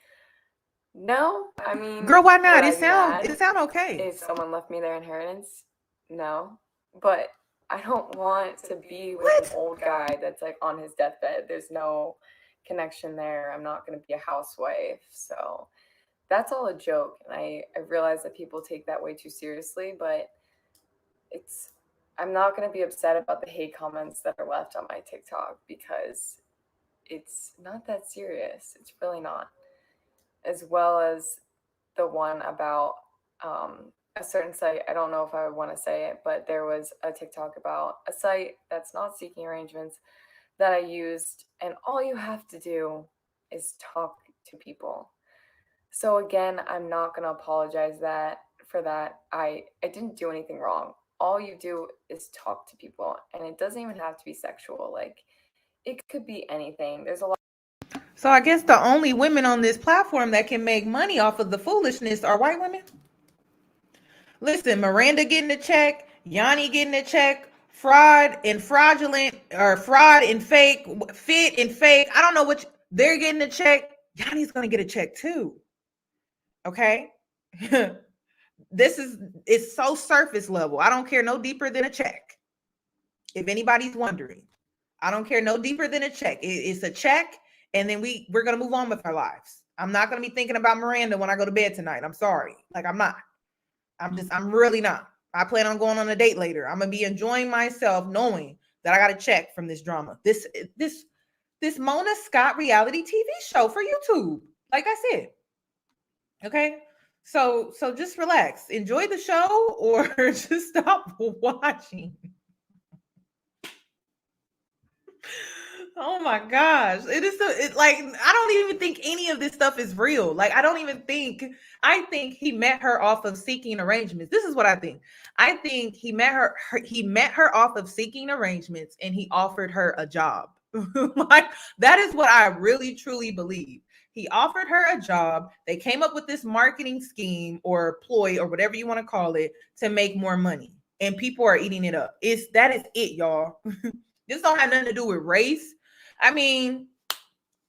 No. I mean, girl, why not? It sound okay. If someone left me their inheritance, no. But I don't want to be with an old guy that's like on his deathbed. There's no connection there. I'm not going to be a housewife. So that's all a joke. And I realize that people take that way too seriously, but I'm not going to be upset about the hate comments that are left on my TikTok because it's not that serious. It's really not. As well as the one about a certain site. I don't know if I would want to say it, but there was a TikTok about a site that's not seeking arrangements that I used, and all you have to do is talk to people. So again, I'm not going to apologize for that. I didn't do anything wrong. All you do is talk to people, and it doesn't even have to be sexual. Like, it could be anything. There's a lot. So I guess the only women on this platform that can make money off of the foolishness are white women. Listen, Miranda getting a check, Yanni getting a check, fraud and fraudulent, or fraud and fake, fit and fake. I don't know which. They're getting a check. Yanni's going to get a check too. Okay? It's so surface level. I don't care no deeper than a check. If anybody's wondering, I don't care no deeper than a check. It's a check, and then we're going to move on with our lives. I'm not going to be thinking about Miranda when I go to bed tonight. I'm sorry. Like, I'm not. I'm really not. I plan on going on a date later. I'm going to be enjoying myself knowing that I got a check from this drama. This Mona Scott reality TV show for YouTube. Like I said. Okay? So just relax. Enjoy the show or just stop watching. Oh my gosh. Like, I don't even think any of this stuff is real. Like, I think he met her off of seeking arrangements. This is what I think. I think he met her off of seeking arrangements and he offered her a job. Like, that is what I really truly believe. He offered her a job. They came up with this marketing scheme or ploy or whatever you want to call it to make more money. And people are eating it up. That is it, y'all. This don't have nothing to do with race. I mean,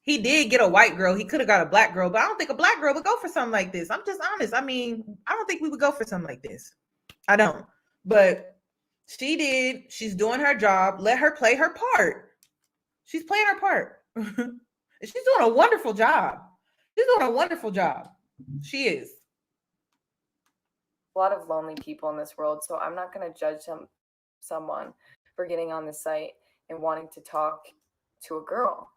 he did get a white girl. He could have got a black girl, but I don't think a black girl would go for something like this. I'm just honest. I mean, I don't think we would go for something like this. I don't. But she did. She's doing her job. Let her play her part. She's playing her part. And she's doing a wonderful job. She's doing a wonderful job. She is. A lot of lonely people in this world, so I'm not going to judge someone for getting on the site and wanting to talk to a girl.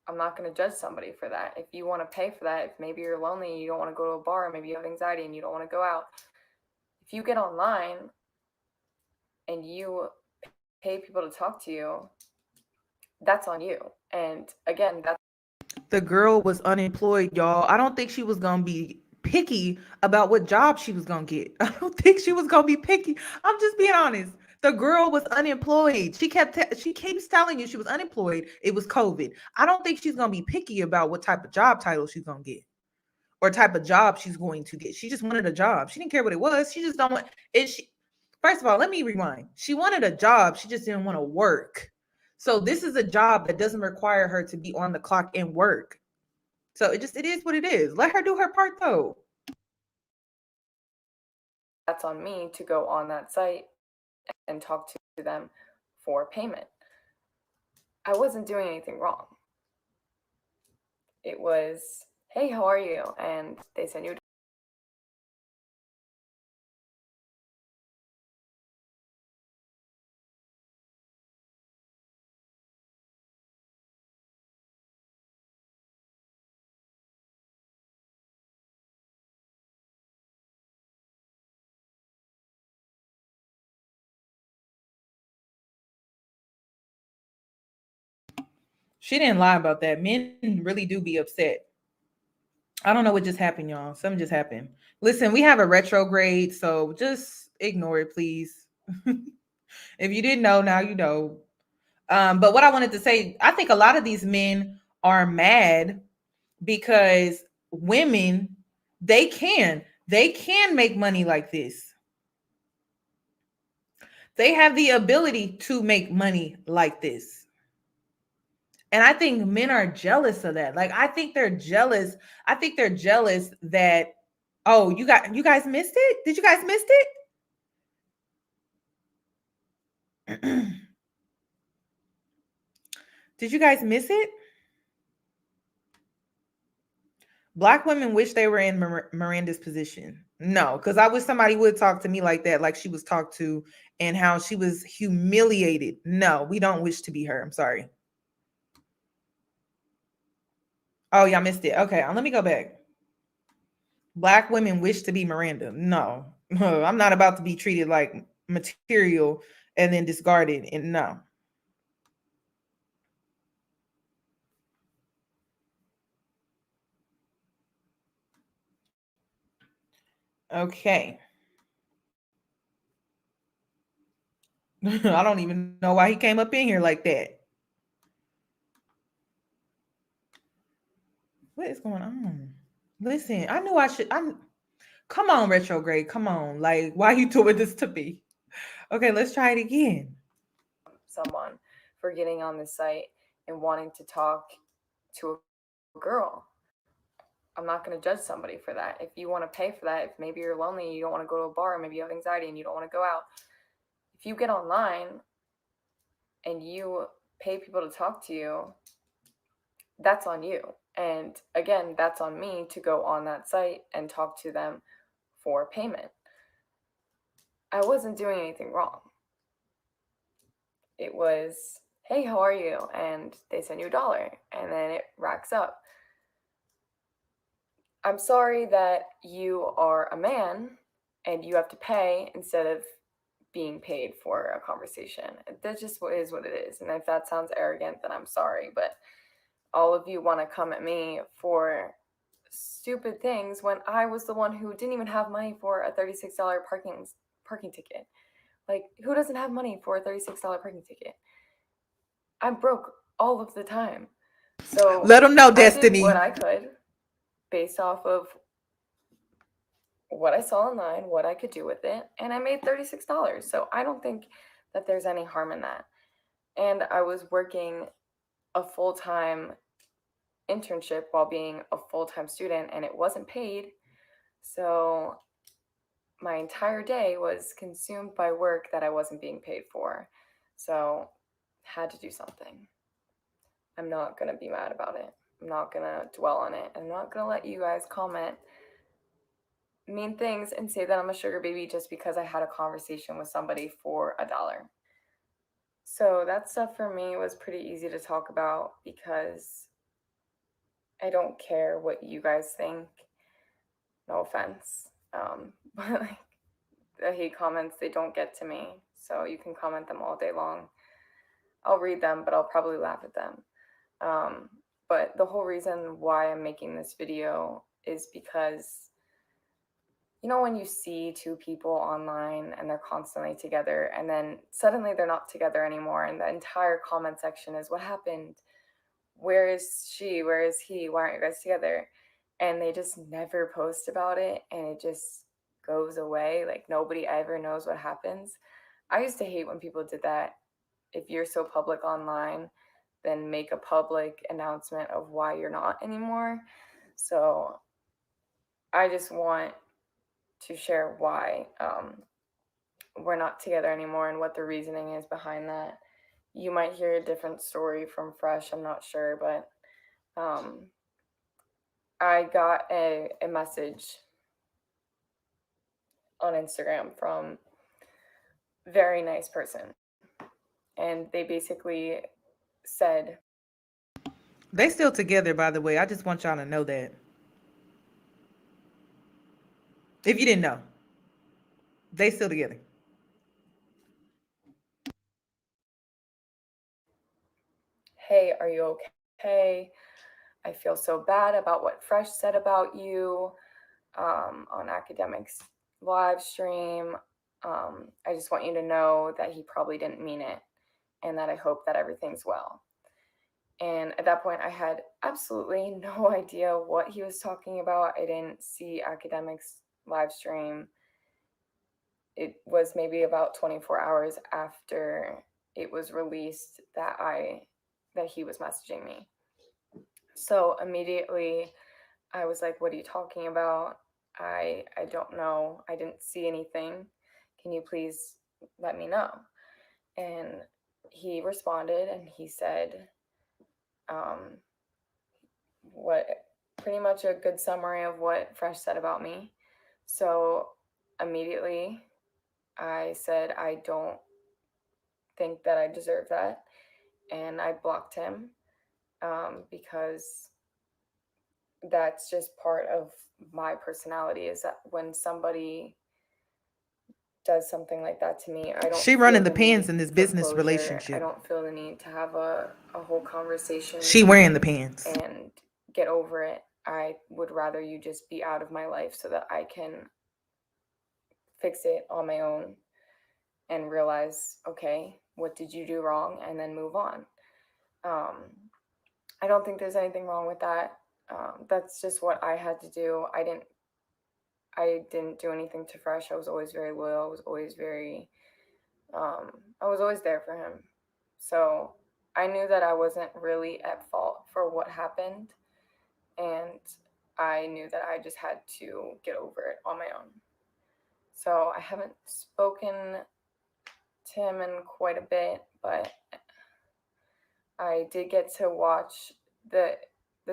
I'm not going to judge somebody for that. If you want to pay for that, if maybe you're lonely and you don't want to go to a bar, maybe you have anxiety and you don't want to go out, if you get online and you pay people to talk to you, that's on you. And again, that's The girl was unemployed, y'all. I don't think she was gonna be picky about what job she was gonna get. I don't think she was gonna be picky. I'm just being honest. The girl was unemployed. She keeps telling you she was unemployed. It was COVID. I don't think she's gonna be picky about what type of job title she's gonna get or type of job she's going to get. She just wanted a job. She didn't care what it was. She just don't want it. She First of all, let me rewind. She wanted a job. She just didn't want to work. So this is a job that doesn't require her to be on the clock and work. So it is what it is. Let her do her part though. that's on me to go on that site and talk to them for payment. I wasn't doing anything wrong. It was, hey, how are you? And they send you. She didn't lie about that. Men really do be upset. I don't know what just happened, y'all. Something just happened. Listen, we have a retrograde, so just ignore it, please. If you didn't know, now you know. But what I wanted to say, I think a lot of these men are mad because women, they can make money like this. They have the ability to make money like this. And I think men are jealous of that. Like I think they're jealous. I think they're jealous that oh, you guys missed it? Did you guys missed it? Did you guys miss it? Black women wish they were in Miranda's position. No, because I wish somebody would talk to me like that, like she was talked to, and how she was humiliated. No, we don't wish to be her. I'm sorry. Oh, y'all missed it. Okay, let me go back. Black women wish to be Miranda. No, I'm not about to be treated like material and then discarded. And no. Okay. I don't even know why he came up in here like that. What is going on? Listen, I knew I should. I'm. Come on, retrograde. Come on. Like, why are you doing this to me? Okay, let's try it again. Someone for getting on the site and wanting to talk to a girl. I'm not going to judge somebody for that. If you want to pay for that, if maybe you're lonely, you don't want to go to a bar, maybe you have anxiety and you don't want to go out. If you get online and you pay people to talk to you, that's on you. And again, that's on me to go on that site and talk to them for payment. I wasn't doing anything wrong. It was, hey, how are you? And they send you $1 and then it racks up. I'm sorry that you are a man and you have to pay instead of being paid for a conversation. That just is what it is. And if that sounds arrogant, then I'm sorry. But all of you want to come at me for stupid things when I was the one who didn't even have money for a $36 parking ticket. Like, who doesn't have money for a $36 parking ticket? I'm broke all of the time. So Let them know, I did Destiny. what I could based off of what I saw online, what I could do with it, and I made $36. So I don't think that there's any harm in that. And I was working a full-time internship while being a full-time student, and it wasn't paid. So my entire day was consumed by work that I wasn't being paid for. So had to do something. I'm not going to be mad about it. I'm not going to dwell on it. I'm not going to let you guys comment mean things and say that I'm a sugar baby just because I had a conversation with somebody for $1. So that stuff for me was pretty easy to talk about because I don't care what you guys think. No offense. But like the hate comments, they don't get to me. So you can comment them all day long. I'll read them, but I'll probably laugh at them. But the whole reason why I'm making this video is because, you know, when you see two people online and they're constantly together and then suddenly they're not together anymore and the entire comment section is, what happened? Where is she? Where is he? Why aren't you guys together? And they just never post about it and it just goes away. Like nobody ever knows what happens. I used to hate when people did that. If you're so public online, then make a public announcement of why you're not anymore. So I just want to share why we're not together anymore and what the reasoning is behind that. You might hear a different story from Fresh, I'm not sure, but I got a message on Instagram from a very nice person. And they basically said, They still together, by the way. I just want y'all to know that. If you didn't know, they still together. hey, are you okay? I feel so bad about what Fresh said about you on Academics live stream. I just want you to know that he probably didn't mean it and that I hope that everything's well. And at that point, I had absolutely no idea what he was talking about. I didn't see Academics live stream. It was maybe about 24 hours after it was released that he was messaging me. So immediately I was like, what are you talking about? I don't know. I didn't see anything. Can you please let me know? And he responded and he said, what pretty much a good summary of what Fresh said about me. So immediately I said, I don't think that I deserve that. And I blocked him because that's just part of my personality, is that when somebody does something like that to me, I don't She feel running the the pants need in this for business closure. I relationship. don't feel the need to have a whole conversation She wearing the pants. and get over it. I would rather you just be out of my life so that I can fix it on my own and realize, okay, what did you do wrong, and then move on. I don't think there's anything wrong with that. That's just what I had to do. I didn't do anything to Fresh. I was always very loyal. I was always there for him. So I knew that I wasn't really at fault for what happened. And I knew that I just had to get over it on my own. So I haven't spoken to him in quite a bit, but I did get to watch the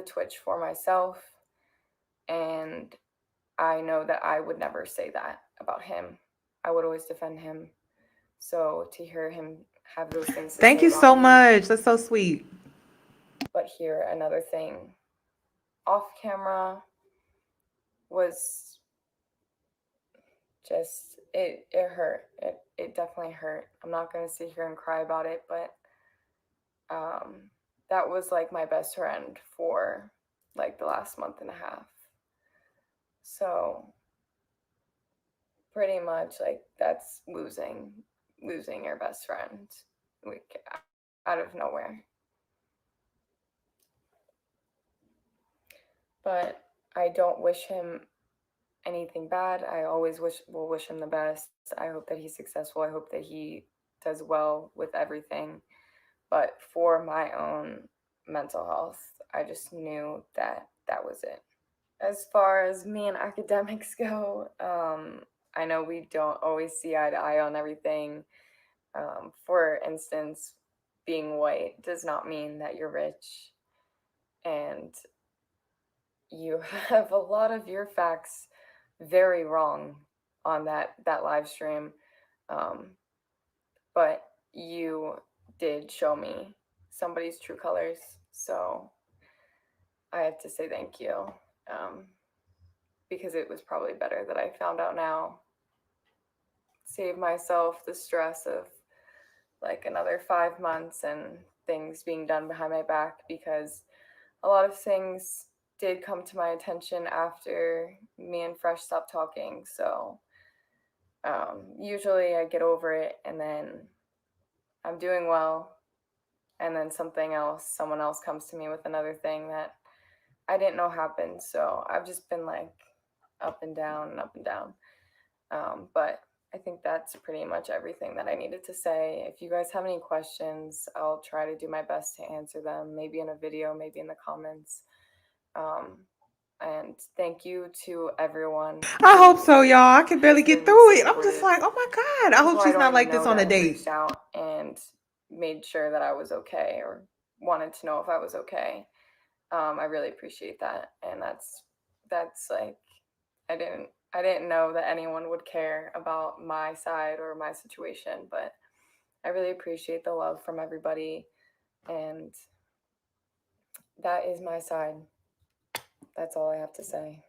Twitch for myself, and I know that I would never say that about him. I would always defend him. So to hear him have those things to Thank say you about so me, much. That's so sweet. but here another thing off camera was just it hurt. It definitely hurt. I'm not gonna sit here and cry about it, but that was like my best friend for like the last month and a half. So pretty much like that's losing your best friend, like out of nowhere. But I don't wish him anything bad. I always will wish him the best. I hope that he's successful. I hope that he does well with everything. But for my own mental health, I just knew that that was it. As far as me and Academics go, I know we don't always see eye to eye on everything. For instance, being white does not mean that you're rich, and you have a lot of your facts very wrong on that live stream. Um, but you did show me somebody's true colors, so I have to say thank you. Um, because it was probably better that I found out now. Save myself the stress of like another 5 months and things being done behind my back, because a lot of things did come to my attention after me and Fresh stopped talking. So usually I get over it and then I'm doing well. And then someone else comes to me with another thing that I didn't know happened. So I've just been like up and down and up and down. But I think that's pretty much everything that I needed to say. If you guys have any questions, I'll try to do my best to answer them, maybe in a video, maybe in the comments. Um, and thank you to everyone I hope who so, y'all. I can barely has get been through it. I'm just supportive. like, oh my God. I hope People I she's don't not even like this know on a that have date. reached out and made sure that I was okay or wanted to know if I was okay. I really appreciate that, and that's like I didn't know that anyone would care about my side or my situation, but I really appreciate the love from everybody, and that is my side. That's all I have to say.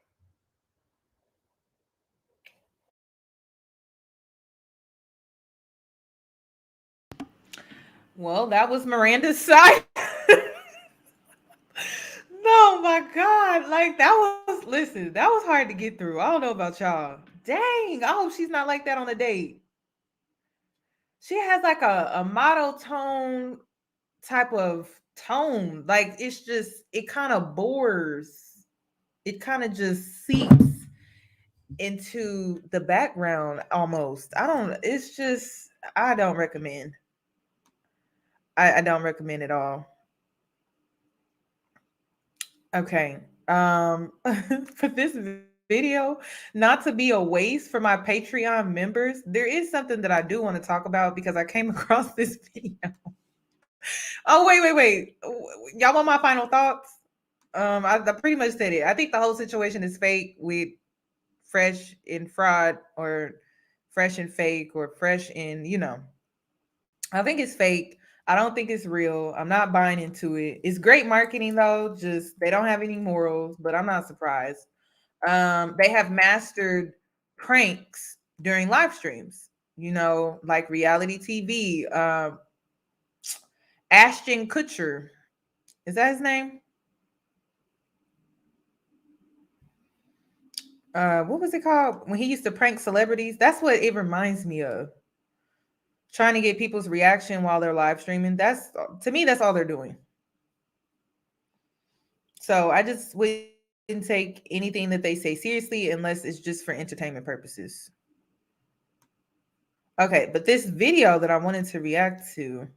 Well, that was Miranda's side. No, my God. Like, that was, listen, that was hard to get through. I don't know about y'all. Dang. I hope she's not like that on a date. She has like a monotone type of tone. Like, it's just, it kind of bores. It kind of just seeps into the background almost. I don't, it's just, I don't recommend. I don't recommend at all. Okay. For this video, not to be a waste for my Patreon members, there is something that I do want to talk about because I came across this video. Oh, wait. Y'all want my final thoughts? I pretty much said it. I think the whole situation is fake with fresh and fraud, or fresh and fake, or fresh and, I think it's fake. I don't think it's real. I'm not buying into it. It's great marketing though. Just they don't have any morals, but I'm not surprised. They have mastered pranks during live streams, like reality TV. Ashton Kutcher, is that his name? What was it called when he used to prank celebrities? That's what it reminds me of. Trying to get people's reaction while they're live streaming. That's, to me, that's all they're doing. So I just wouldn't take anything that they say seriously unless it's just for entertainment purposes. Okay, but this video that I wanted to react to,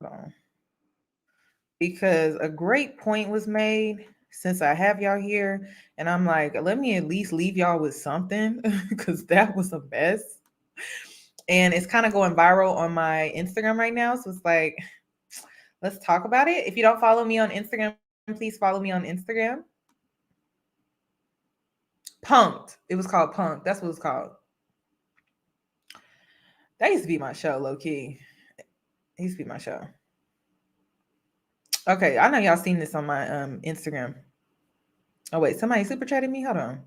hold on, because a great point was made since I have y'all here. And I'm like, let me at least leave y'all with something because that was a mess. And it's kind of going viral on my Instagram right now. So it's like, let's talk about it. If you don't follow me on Instagram, please follow me on Instagram. Punked. It was called Punked. That's what it's called. That used to be my show, low key. It used to be my show. Okay, I know y'all seen this on my Instagram. Oh wait, somebody super chatted me. Hold on.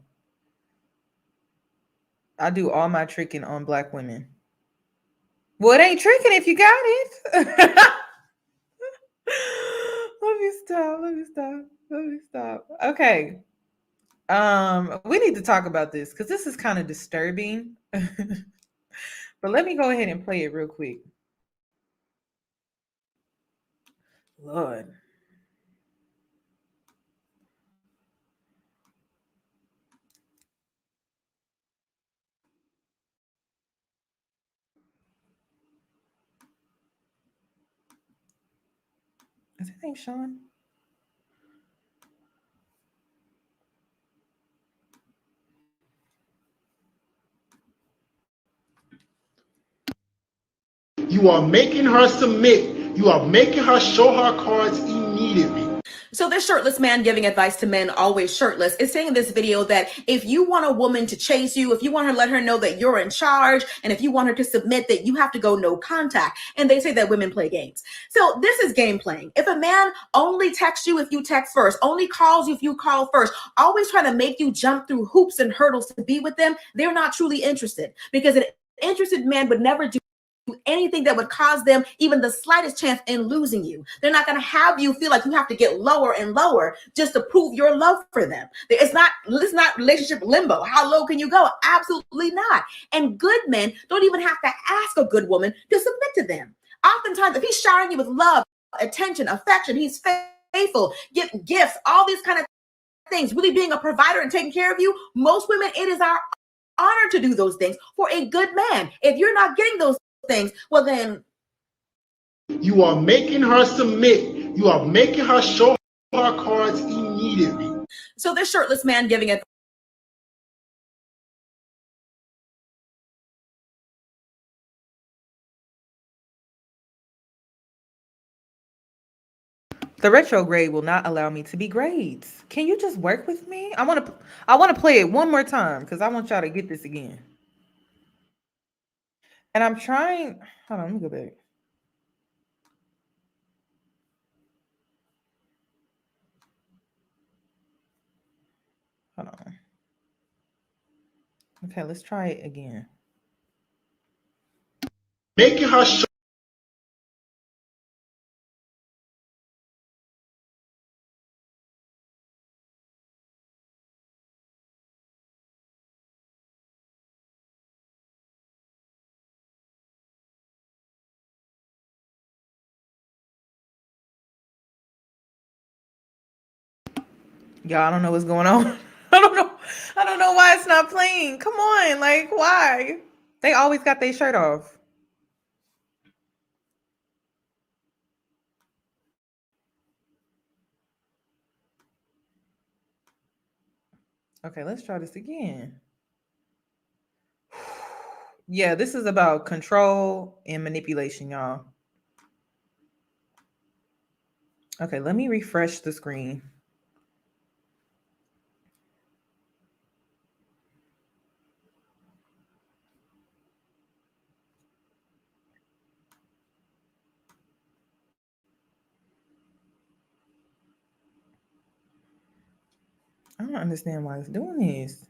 I do all my tricking on black women. Well, it ain't tricking if you got it. Let me stop. Okay. We need to talk about this because this is kind of disturbing. But let me go ahead and play it real quick. Lord. Is his name Sean? You are making her submit. You are making her show her cards immediately. So this shirtless man giving advice to men always shirtless is saying in this video that if you want a woman to chase you, if you want her to let her know that you're in charge, and if you want her to submit, that you have to go no contact. And they say that women play games. So this is game playing. If a man only texts you if you text first, only calls you if you call first, always trying to make you jump through hoops and hurdles to be with them, they're not truly interested, because an interested man would never do anything that would cause them even the slightest chance in losing you. They're not going to have you feel like you have to get lower and lower just to prove your love for them. It's not relationship limbo. How low can you go? Absolutely not. And good men don't even have to ask a good woman to submit to them. Oftentimes, if he's showering you with love, attention, affection, he's faithful, giving gifts, all these kind of things, really being a provider and taking care of you, most women, it is our honor to do those things for a good man. If you're not getting those things, well then you are making her submit. You are making her show her cards immediately. So this shirtless man giving it. The retrograde will not allow me to be grades. Can you just work with me? I want to play it one more time because I want y'all to get this again. And I'm trying. Hold on, let me go back. Hold on. Okay, let's try it again. Making her show. Y'all, I don't know what's going on. I don't know why it's not playing. Come on, like why? They always got their shirt off. Okay, let's try this again. Yeah, this is about control and manipulation, y'all. Okay, let me refresh the screen. I don't understand why it's doing this.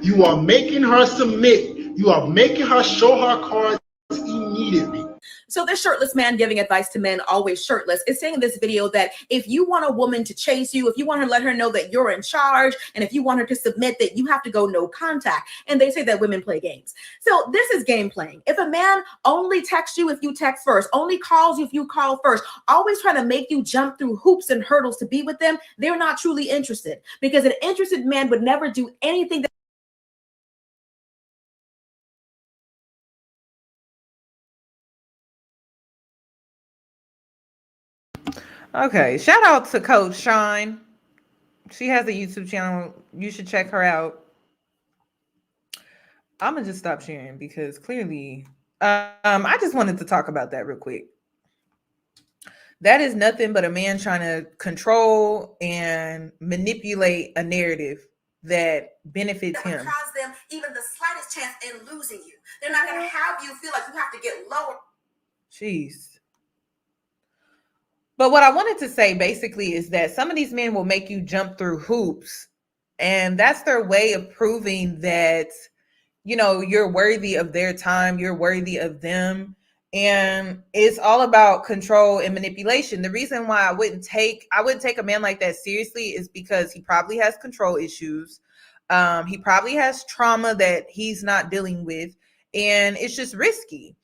You are making her submit. You are making her show her cards immediately. So this shirtless man giving advice to men always shirtless is saying in this video that if you want a woman to chase you, if you want her to let her know that you're in charge, and if you want her to submit, that you have to go no contact. And they say that women play games. So this is game playing. If a man only texts you if you text first, only calls you if you call first, always trying to make you jump through hoops and hurdles to be with them, they're not truly interested, because an interested man would never do anything that Okay, shout out to Coach Shine. She has a YouTube channel. You should check her out. I'm gonna just stop sharing because clearly, I just wanted to talk about that real quick. That is nothing but a man trying to control and manipulate a narrative that benefits him. cause them even the slightest chance in losing you. They're not going to have you feel like you have to get lower. Jeez. But what I wanted to say basically is that some of these men will make you jump through hoops, and that's their way of proving that, you know, you're worthy of their time, you're worthy of them. And it's all about control and manipulation. The reason why I wouldn't take a man like that seriously is because he probably has control issues. He probably has trauma that he's not dealing with, and it's just risky.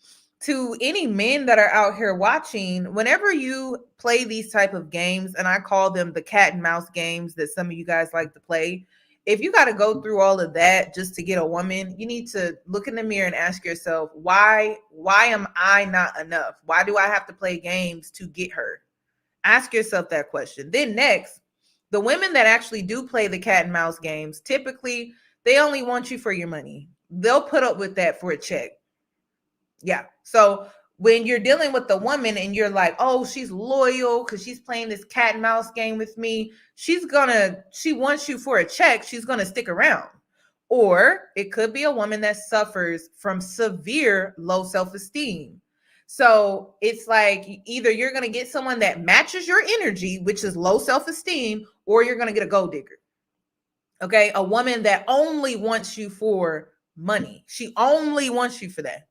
To any men that are out here watching, whenever you play these type of games, and I call them the cat and mouse games that some of you guys like to play, if you got to go through all of that just to get a woman, you need to look in the mirror and ask yourself, why am I not enough? Why do I have to play games to get her? Ask yourself that question. Then next, the women that actually do play the cat and mouse games, typically they only want you for your money. They'll put up with that for a check. Yeah. So when you're dealing with the woman and you're like, oh, she's loyal because she's playing this cat and mouse game with me, she wants you for a check, she's gonna stick around. Or it could be a woman that suffers from severe low self-esteem. So it's like either you're gonna get someone that matches your energy, which is low self-esteem, or you're gonna get a gold digger. Okay, a woman that only wants you for money. She only wants you for that.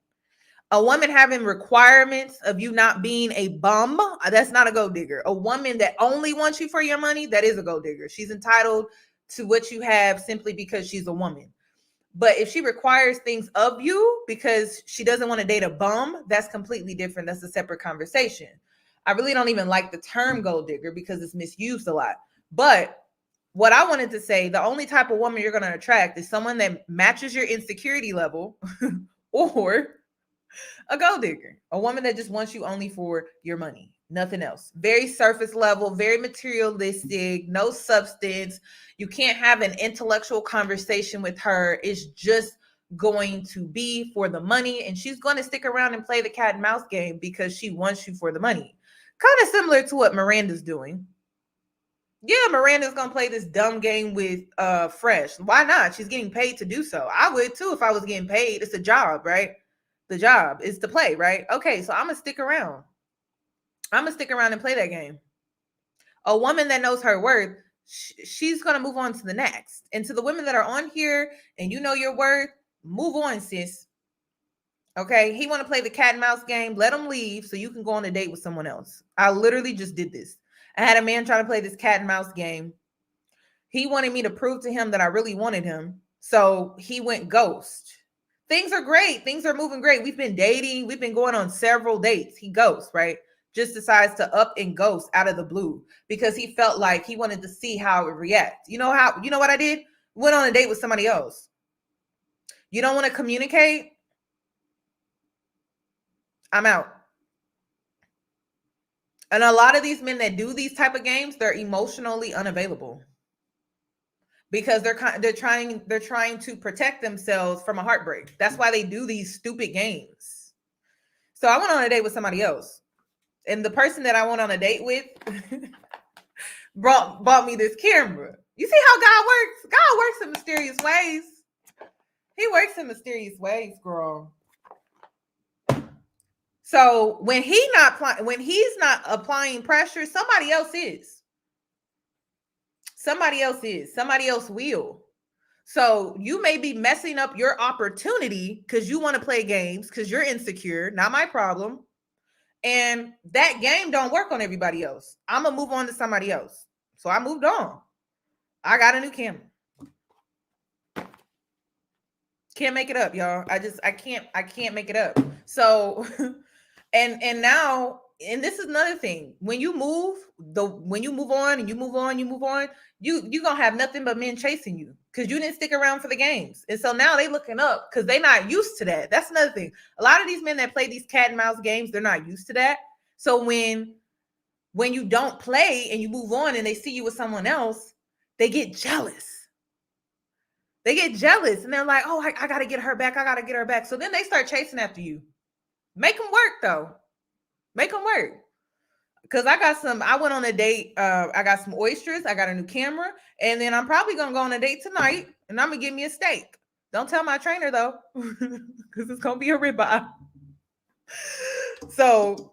A woman having requirements of you not being a bum, that's not a gold digger. A woman that only wants you for your money, that is a gold digger. She's entitled to what you have simply because she's a woman. But if she requires things of you because she doesn't want to date a bum, that's completely different. That's a separate conversation. I really don't even like the term gold digger because it's misused a lot. But what I wanted to say, the only type of woman you're going to attract is someone that matches your insecurity level or a gold digger, a woman that just wants you only for your money, nothing else. Very surface level, very materialistic, no substance. You can't have an intellectual conversation with her. It's just going to be for the money, and she's going to stick around and play the cat and mouse game because she wants you for the money. Kind of similar to what Miranda's doing. Yeah, Miranda's gonna play this dumb game with Fresh. Why not? She's getting paid to do so. I would too if I was getting paid. It's a job, right? The job is to play, right? Okay, so I'm gonna stick around. I'm gonna stick around and play that game. A woman that knows her worth, she's gonna move on to the next. And to the women that are on here and you know your worth, move on, sis. Okay, he want to play the cat and mouse game. Let him leave so you can go on a date with someone else. I literally just did this. I had a man trying to play this cat and mouse game. He wanted me to prove to him that I really wanted him. So he went ghost. Things are great. Things are moving great. We've been dating. We've been going on several dates. He ghosts, right? Just decides to up and ghost out of the blue because he felt like he wanted to see how it would react. You know what I did? Went on a date with somebody else. You don't want to communicate? I'm out. And a lot of these men that do these type of games, they're emotionally unavailable because they're trying to protect themselves from a heartbreak. That's why they do these stupid games. So I went on a date with somebody else, and the person that I went on a date with bought me this camera. You see how God works? God works in mysterious ways. He works in mysterious ways, girl. So when he's not applying pressure, somebody else is. Somebody else will. So you may be messing up your opportunity because you want to play games because you're insecure. Not my problem. And that game don't work on everybody else. I'm gonna move on to somebody else. So I moved on. I got a new camera. Can't make it up, y'all. I can't make it up. So and now, and this is another thing. When you move on, you're gonna have nothing but men chasing you because you didn't stick around for the games. And so now they looking up because they're not used to that. That's another thing. A lot of these men that play these cat and mouse games, they're not used to that. So when you don't play and you move on and they see you with someone else, they get jealous. And they're like, oh, I gotta get her back. So then they start chasing after you. Make them work though. Make them work. Because I went on a date. I got some oysters. I got a new camera. And then I'm probably going to go on a date tonight. And I'm going to get me a steak. Don't tell my trainer though. Because it's going to be a ribeye. So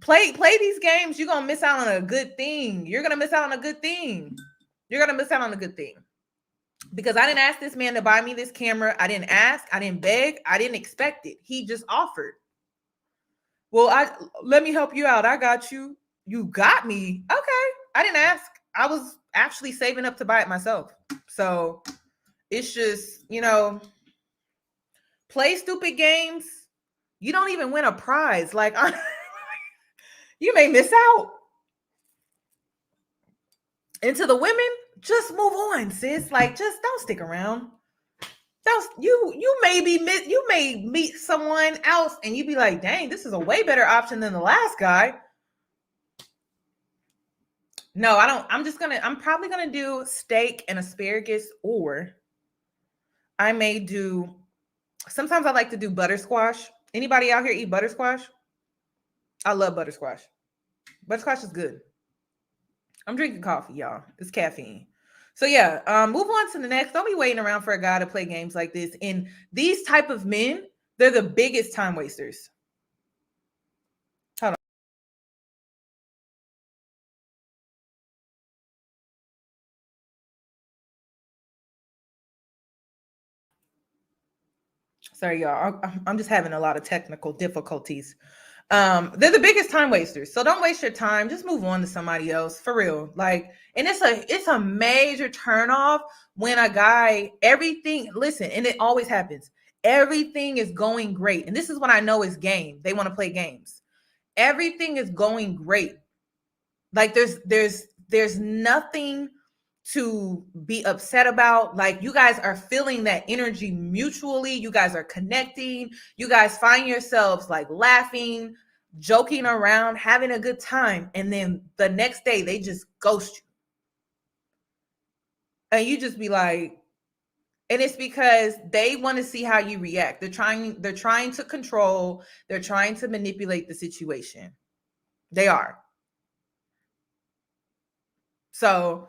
play these games. You're going to miss out on a good thing. Because I didn't ask this man to buy me this camera. I didn't ask. I didn't beg. I didn't expect it. He just offered. Well, let me help you out. I got you. You got me. Okay. I didn't ask. I was actually saving up to buy it myself. So it's just, play stupid games. You don't even win a prize. Like, you may miss out. And to the women, just move on, sis. Like, just don't stick around. You may meet someone else and you be like, dang, this is a way better option than the last guy. No, I don't. I'm probably gonna do steak and asparagus, or I may do, sometimes I like to do buttersquash. Anybody out here eat buttersquash? I love buttersquash. Buttersquash is good. I'm drinking coffee, y'all. It's caffeine. So yeah, move on to the next. Don't be waiting around for a guy to play games like this. And these type of men, they're the biggest time wasters. Hold on. Sorry, y'all. I'm just having a lot of technical difficulties. They're the biggest time wasters. So don't waste your time. Just move on to somebody else for real. Like, and it's a major turnoff when a guy, everything, listen, and it always happens. Everything is going great. And this is what I know is game. They want to play games. Everything is going great. Like there's nothing to be upset about. Like, you guys are feeling that energy mutually. You guys are connecting. You guys find yourselves like laughing, joking around, having a good time. And then the next day they just ghost you. And you just be like, and it's because they want to see how you react. They're trying to control, they're trying to manipulate the situation. They are. So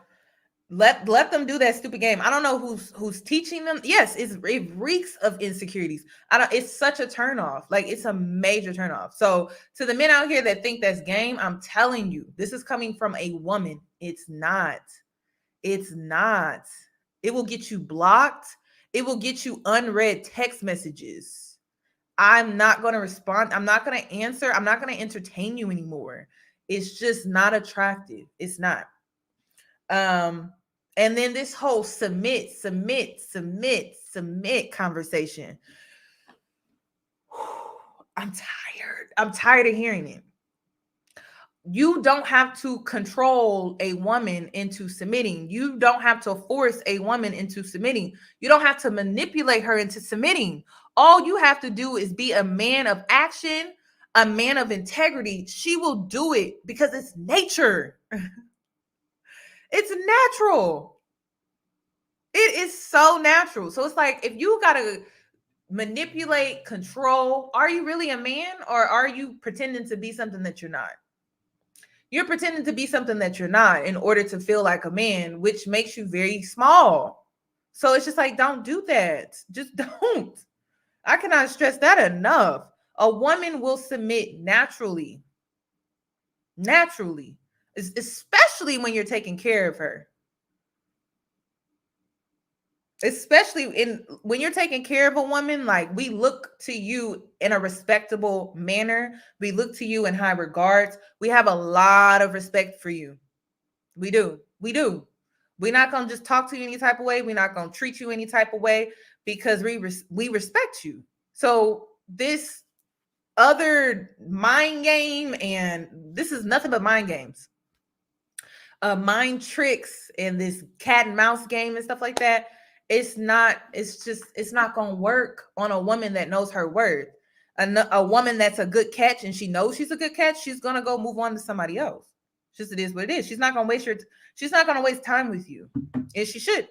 let them do that stupid game. I don't know who's teaching them. Yes, it reeks of insecurities. It's such a turnoff. Like, it's a major turnoff. So to the men out here that think that's game, I'm telling you, this is coming from a woman. It's not. It's not. It will get you blocked. It will get you unread text messages. I'm not going to respond. I'm not going to answer. I'm not going to entertain you anymore. It's just not attractive. It's not. And then this whole submit conversation. I'm tired of hearing it. You don't have to control a woman into submitting. You don't have to force a woman into submitting. You don't have to manipulate her into submitting. All you have to do is be a man of action, a man of integrity. She will do it because it's nature. It's natural. It is so natural. So it's like, if you got to manipulate, control, are you really a man, or are you pretending to be something that you're not? You're pretending to be something that you're not in order to feel like a man, which makes you very small. So it's just like, don't do that. Just don't. I cannot stress that enough. A woman will submit naturally. Naturally. Especially when you're taking care of her. Especially when you're taking care of a woman. Like, we look to you in a respectable manner. We look to you in high regards. We have a lot of respect for you. We do. We're not going to just talk to you any type of way. We're not going to treat you any type of way, because we respect you. So this other mind game, and this is nothing but mind games, mind tricks, and this cat and mouse game and stuff like that. It's not going to work on a woman that knows her worth. A woman that's a good catch, and she knows she's a good catch, she's going to go move on to somebody else. Just, it is what it is. She's not going to waste time with you. And she should.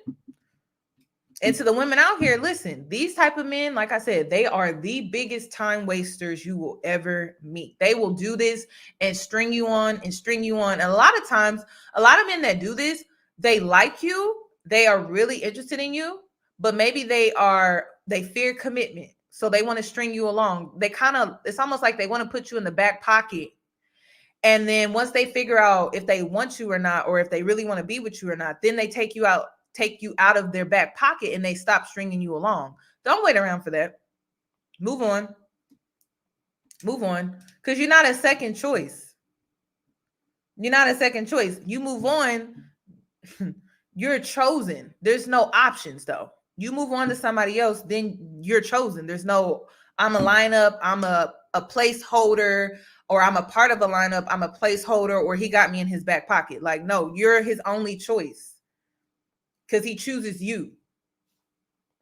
And to the women out here, listen, these type of men, like I said, they are the biggest time wasters you will ever meet. They will do this and string you on and string you on. And a lot of times, a lot of men that do this, they like you. They are really interested in you, but maybe they fear commitment. So they want to string you along. It's almost like they want to put you in the back pocket. And then once they figure out if they want you or not, or if they really want to be with you or not, then they take you out of their back pocket, and they stop stringing you along. Don't wait around for that. Move on. Because you're not a second choice. You move on. You're chosen. There's no options, though. You move on to somebody else, then you're chosen. There's no, I'm a lineup, I'm a placeholder, or I'm a part of a lineup, I'm a placeholder, or he got me in his back pocket. Like, no, you're his only choice, because he chooses you.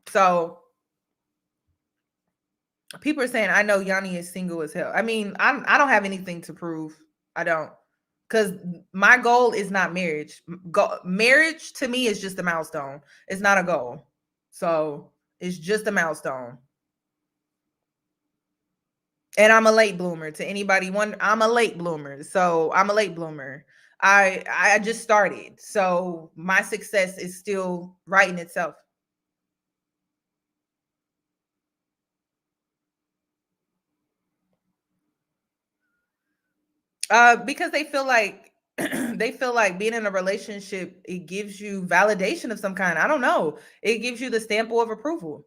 So people are saying, I know Yanni is single as hell. I mean, I don't have anything to prove. I don't. Because my goal is not marriage. Marriage to me is just a milestone. It's not a goal. So it's just a milestone. And I'm a late bloomer. To anybody I'm a late bloomer. So I'm a late bloomer. I just started. So my success is still writing itself. Because they feel like being in a relationship, it gives you validation of some kind. I don't know. It gives you the stamp of approval.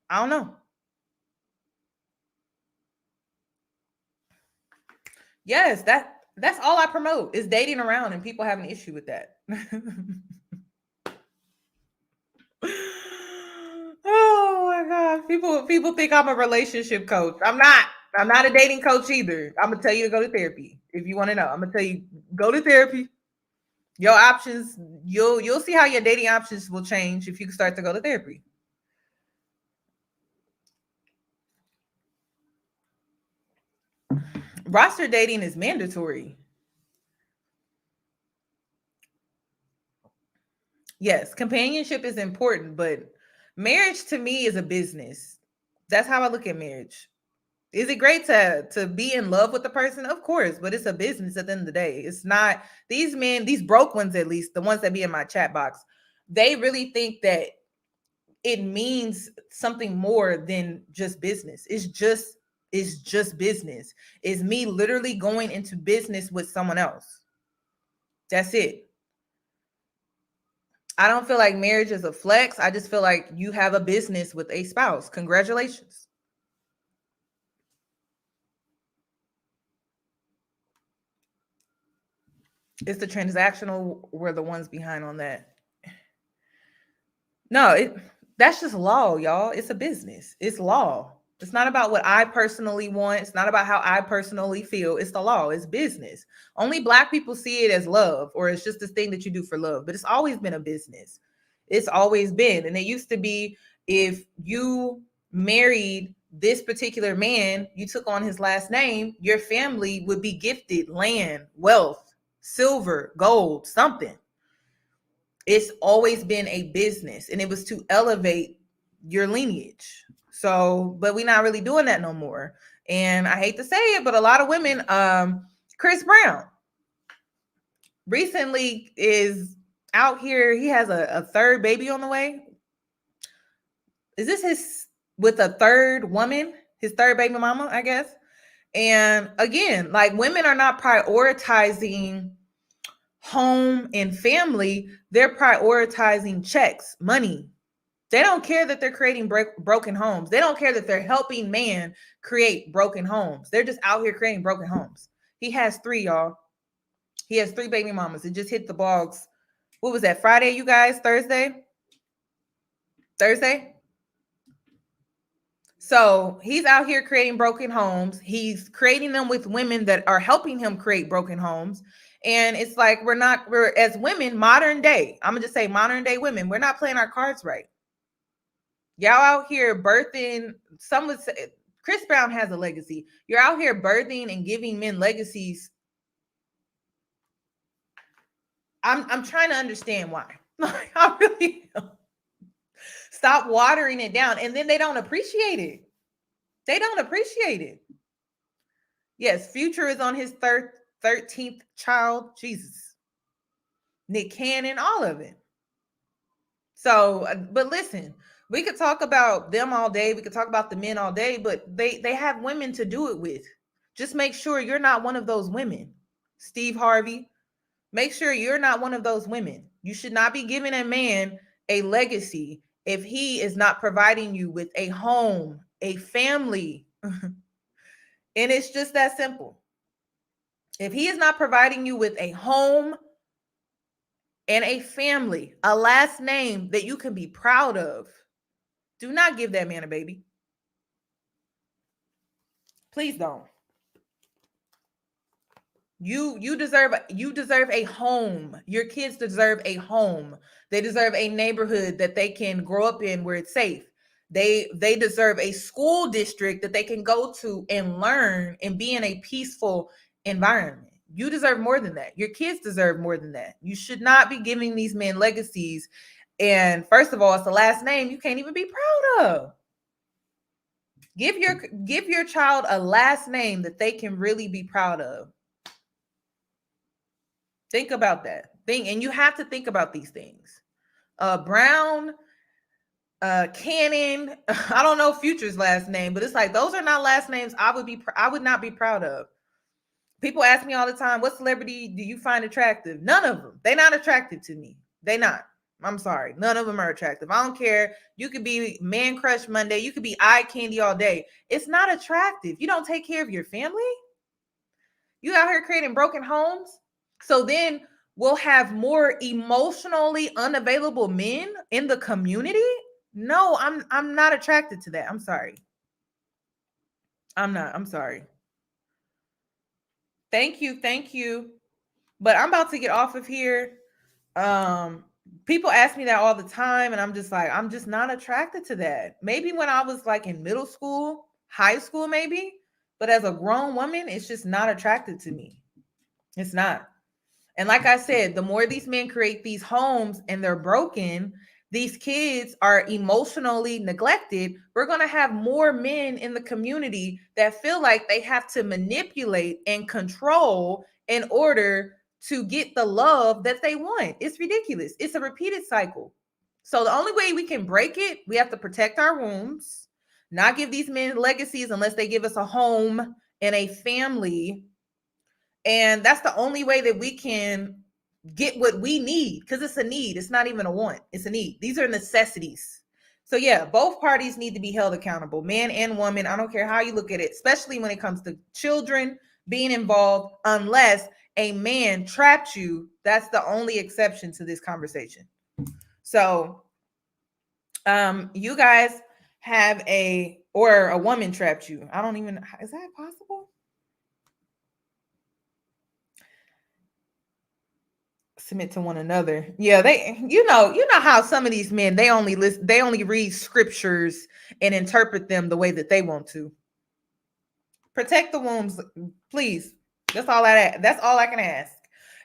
I don't know. Yes, that's all I promote is dating around, and people have an issue with that. Oh my God. People think I'm a relationship coach. I'm not. I'm not a dating coach either. I'm gonna tell you to go to therapy if you want to know. I'm gonna tell you go to therapy. Your options, you'll see how your dating options will change if you start to go to therapy. Roster dating is mandatory. Yes, companionship is important, but marriage to me is a business. That's how I look at marriage. Is it great to be in love with the person? Of course, but it's a business at the end of the day. It's not these men, these broke ones at least, the ones that be in my chat box, they really think that it means something more than just business. It's just business. It's me literally going into business with someone else. That's it. I don't feel like marriage is a flex. I just feel like you have a business with a spouse. Congratulations. It's the transactional, we're the ones behind on that. No, that's just law, y'all. It's a business. It's law. It's not about what I personally want. It's not about how I personally feel. It's the law. It's business. Only Black people see it as love, or it's just this thing that you do for love. But it's always been a business. It's always been. And it used to be if you married this particular man, you took on his last name, your family would be gifted land, wealth, silver, gold, something. It's always been a business, and it was to elevate your lineage. So, but we're not really doing that no more. And I hate to say it, but a lot of women, Chris Brown recently is out here. He has a third baby on the way. Is this his with a third woman, his third baby mama, I guess? And again, like women are not prioritizing home and family. They're prioritizing checks, money. They don't care that they're creating broken homes. They don't care that they're helping man create broken homes. They're just out here creating broken homes. He has 3, y'all. He has 3 baby mamas. It just hit the blogs. What was that, Friday, you guys? Thursday? So he's out here creating broken homes. He's creating them with women that are helping him create broken homes. And it's like we're as women, modern day, I'm gonna just say modern day women, we're not playing our cards right. Y'all out here birthing, some would say Chris Brown has a legacy. You're out here birthing and giving men legacies. I'm trying to understand why. Like, I really don't. Stop watering it down, and then they don't appreciate it. They don't appreciate it. Yes, Future is on his 13th child. Jesus. Nick Cannon, all of it. So, but listen, we could talk about them all day. We could talk about the men all day, but they have women to do it with. Just make sure you're not one of those women. Steve Harvey, make sure you're not one of those women. You should not be giving a man a legacy if he is not providing you with a home, a family. And it's just that simple. If he is not providing you with a home and a family, a last name that you can be proud of, do not give that man a baby. Please don't. You deserve a home. Your kids deserve a home. They deserve a neighborhood that they can grow up in where it's safe. They deserve a school district that they can go to and learn and be in a peaceful environment. You deserve more than that. Your kids deserve more than that. You should not be giving these men legacies. And first of all, it's the last name you can't even be proud of. Give your child a last name that they can really be proud of. Think about that. And you have to think about these things. Brown, Cannon, I don't know Future's last name, but it's like those are not last names I would not be proud of. People ask me all the time, what celebrity do you find attractive? None of them. They're not attractive to me. They not. I'm sorry. None of them are attractive. I don't care. You could be man crush Monday. You could be eye candy all day. It's not attractive. You don't take care of your family. You out here creating broken homes. So then we'll have more emotionally unavailable men in the community. No, I'm not attracted to that. I'm sorry. I'm not. I'm sorry. Thank you. But I'm about to get off of here. People ask me that all the time, and I'm just like, I'm just not attracted to that. Maybe when I was like in middle school, high school, maybe. But as a grown woman, it's just not attracted to me. It's not. And like I said, the more these men create these homes and they're broken, these kids are emotionally neglected. We're going to have more men in the community that feel like they have to manipulate and control in order to get the love that they want. It's ridiculous. It's a repeated cycle. So the only way we can break it, we have to protect our wombs, not give these men legacies unless they give us a home and a family. And that's the only way that we can get what we need, because it's a need. It's not even a want. It's a need. These are necessities. So yeah, both parties need to be held accountable, man and woman. I don't care how you look at it, especially when it comes to children being involved, unless a man trapped you. That's the only exception to this conversation. So you guys have a woman trapped you. I don't even, is that possible? Submit to one another. Yeah, they you know how some of these men, they only read scriptures and interpret them the way that they want to. Protect the wombs, please. That's all I can ask.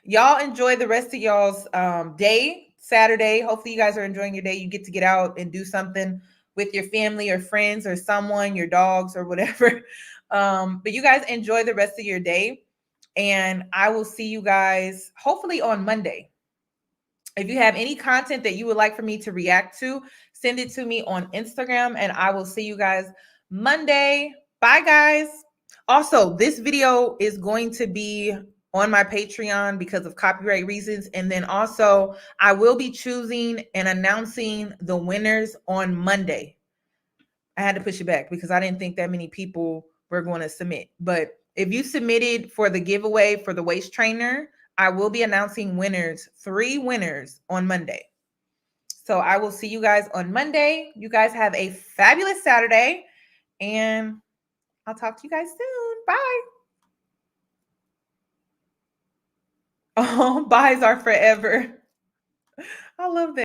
Y'all enjoy the rest of y'all's day, Saturday. Hopefully you guys are enjoying your day. You get to get out and do something with your family or friends or someone, your dogs or whatever. But you guys enjoy the rest of your day. And I will see you guys hopefully on Monday. If you have any content that you would like for me to react to, send it to me on Instagram, and I will see you guys Monday. Bye, guys. Also, this video is going to be on my Patreon because of copyright reasons. And then also, I will be choosing and announcing the winners on Monday. I had to push it back because I didn't think that many people were going to submit. But if you submitted for the giveaway for the waist trainer, I will be announcing 3 winners on Monday. So I will see you guys on Monday. You guys have a fabulous Saturday, and I'll talk to you guys soon. Bye. Oh, byes are forever. I love that.